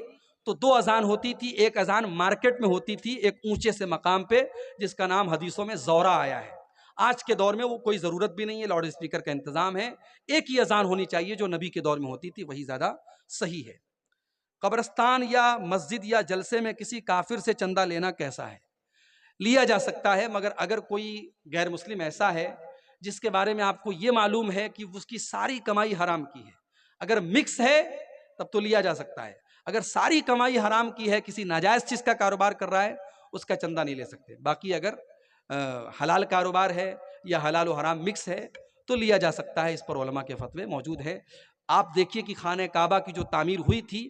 تو 2 اذان ہوتی تھی، ایک اذان مارکیٹ میں ہوتی تھی ایک اونچے سے مقام پہ جس کا نام حدیثوں میں زورہ آیا ہے۔ آج کے دور میں وہ کوئی ضرورت بھی نہیں ہے، لاؤڈ اسپیکر کا انتظام ہے، ایک ہی اذان ہونی چاہیے جو نبی کے دور میں ہوتی تھی، وہی زیادہ صحیح ہے۔ قبرستان یا مسجد یا جلسے میں کسی کافر سے چندہ لینا کیسا ہے؟ لیا جا سکتا ہے، مگر اگر کوئی غیر مسلم ایسا ہے جس کے بارے میں آپ کو یہ معلوم ہے کہ اس کی ساری کمائی حرام کی ہے، اگر مکس ہے تب تو لیا جا سکتا ہے. اگر ساری کمائی حرام کی ہے، کسی ناجائز چیز کا کاروبار کر رہا ہے، اس کا چندہ نہیں لے سکتے. باقی اگر حلال کاروبار ہے یا حلال و حرام مکس ہے تو لیا جا سکتا ہے. اس پر علماء کے فتوے موجود ہے. آپ دیکھیے کہ خانہ کعبہ کی جو تعمیر ہوئی تھی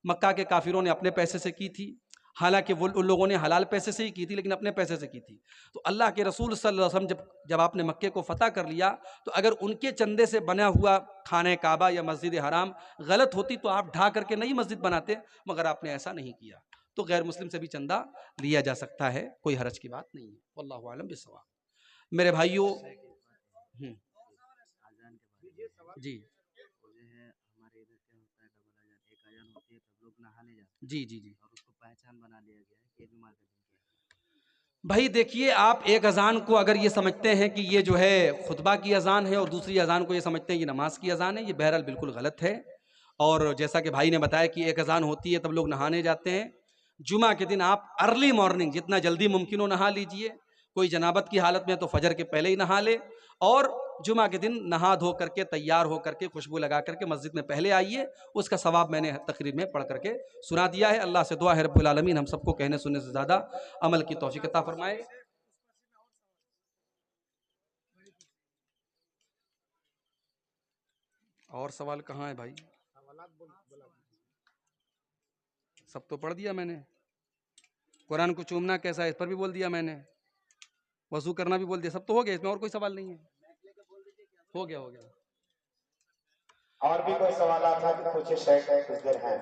مکہ کے کافروں نے اپنے پیسے سے کی تھی، حالانکہ وہ ان لوگوں نے حلال پیسے سے ہی کی تھی لیکن اپنے پیسے سے کی تھی. تو اللہ کے رسول صلی اللہ علیہ وسلم جب آپ نے مکے کو فتح کر لیا تو اگر ان کے چندے سے بنا ہوا خانہ کعبہ یا مسجد حرام غلط ہوتی تو آپ ڈھا کر کے نئی مسجد بناتے، مگر آپ نے ایسا نہیں کیا. تو غیر مسلم سے بھی چندہ لیا جا سکتا ہے، کوئی حرج کی بات نہیں ہے. واللہ اعلم بالصواب. میرے بھائیوں، جی جی جی جی بھائی دیکھیے، آپ ایک اذان کو اگر یہ سمجھتے ہیں کہ یہ جو ہے خطبہ کی اذان ہے اور دوسری اذان کو یہ سمجھتے ہیں یہ نماز کی اذان ہے، یہ بہرحال بالکل غلط ہے. اور جیسا کہ بھائی نے بتایا کہ ایک اذان ہوتی ہے تب لوگ نہانے جاتے ہیں. جمعہ کے دن آپ ارلی مارننگ جتنا جلدی ممکن ہو نہا لیجئے. کوئی جنابت کی حالت میں تو فجر کے پہلے ہی نہا لے، اور جمعہ کے دن نہا دھو کر کے تیار ہو کر کے خوشبو لگا کر کے مسجد میں پہلے آئیے. اس کا ثواب میں نے تقریر میں پڑھ کر کے سنا دیا ہے. اللہ سے دعا ہے رب العالمین ہم سب کو کہنے سننے سے زیادہ عمل کی توفیق عطا فرمائے. اور سوال کہاں ہے بھائی؟ سب تو پڑھ دیا میں نے. قرآن کو چومنا کیسا ہے اس پر بھی بول دیا میں نے. وضو کرنا بھی بول دیا. سب تو ہو گیا، اس میں اور کوئی سوال نہیں ہے. ہو گیا. اور بھی کوئی سوالات ہیں تو پوچھے شیخ، کچھ دیر ہے.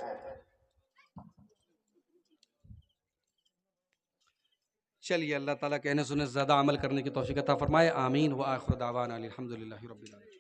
چلیے، اللہ تعالیٰ کہنے سننے سے زیادہ عمل کرنے کی توفیق عطا فرمائے. آمین. وآخر دعوانا الحمدللہ رب العالمین.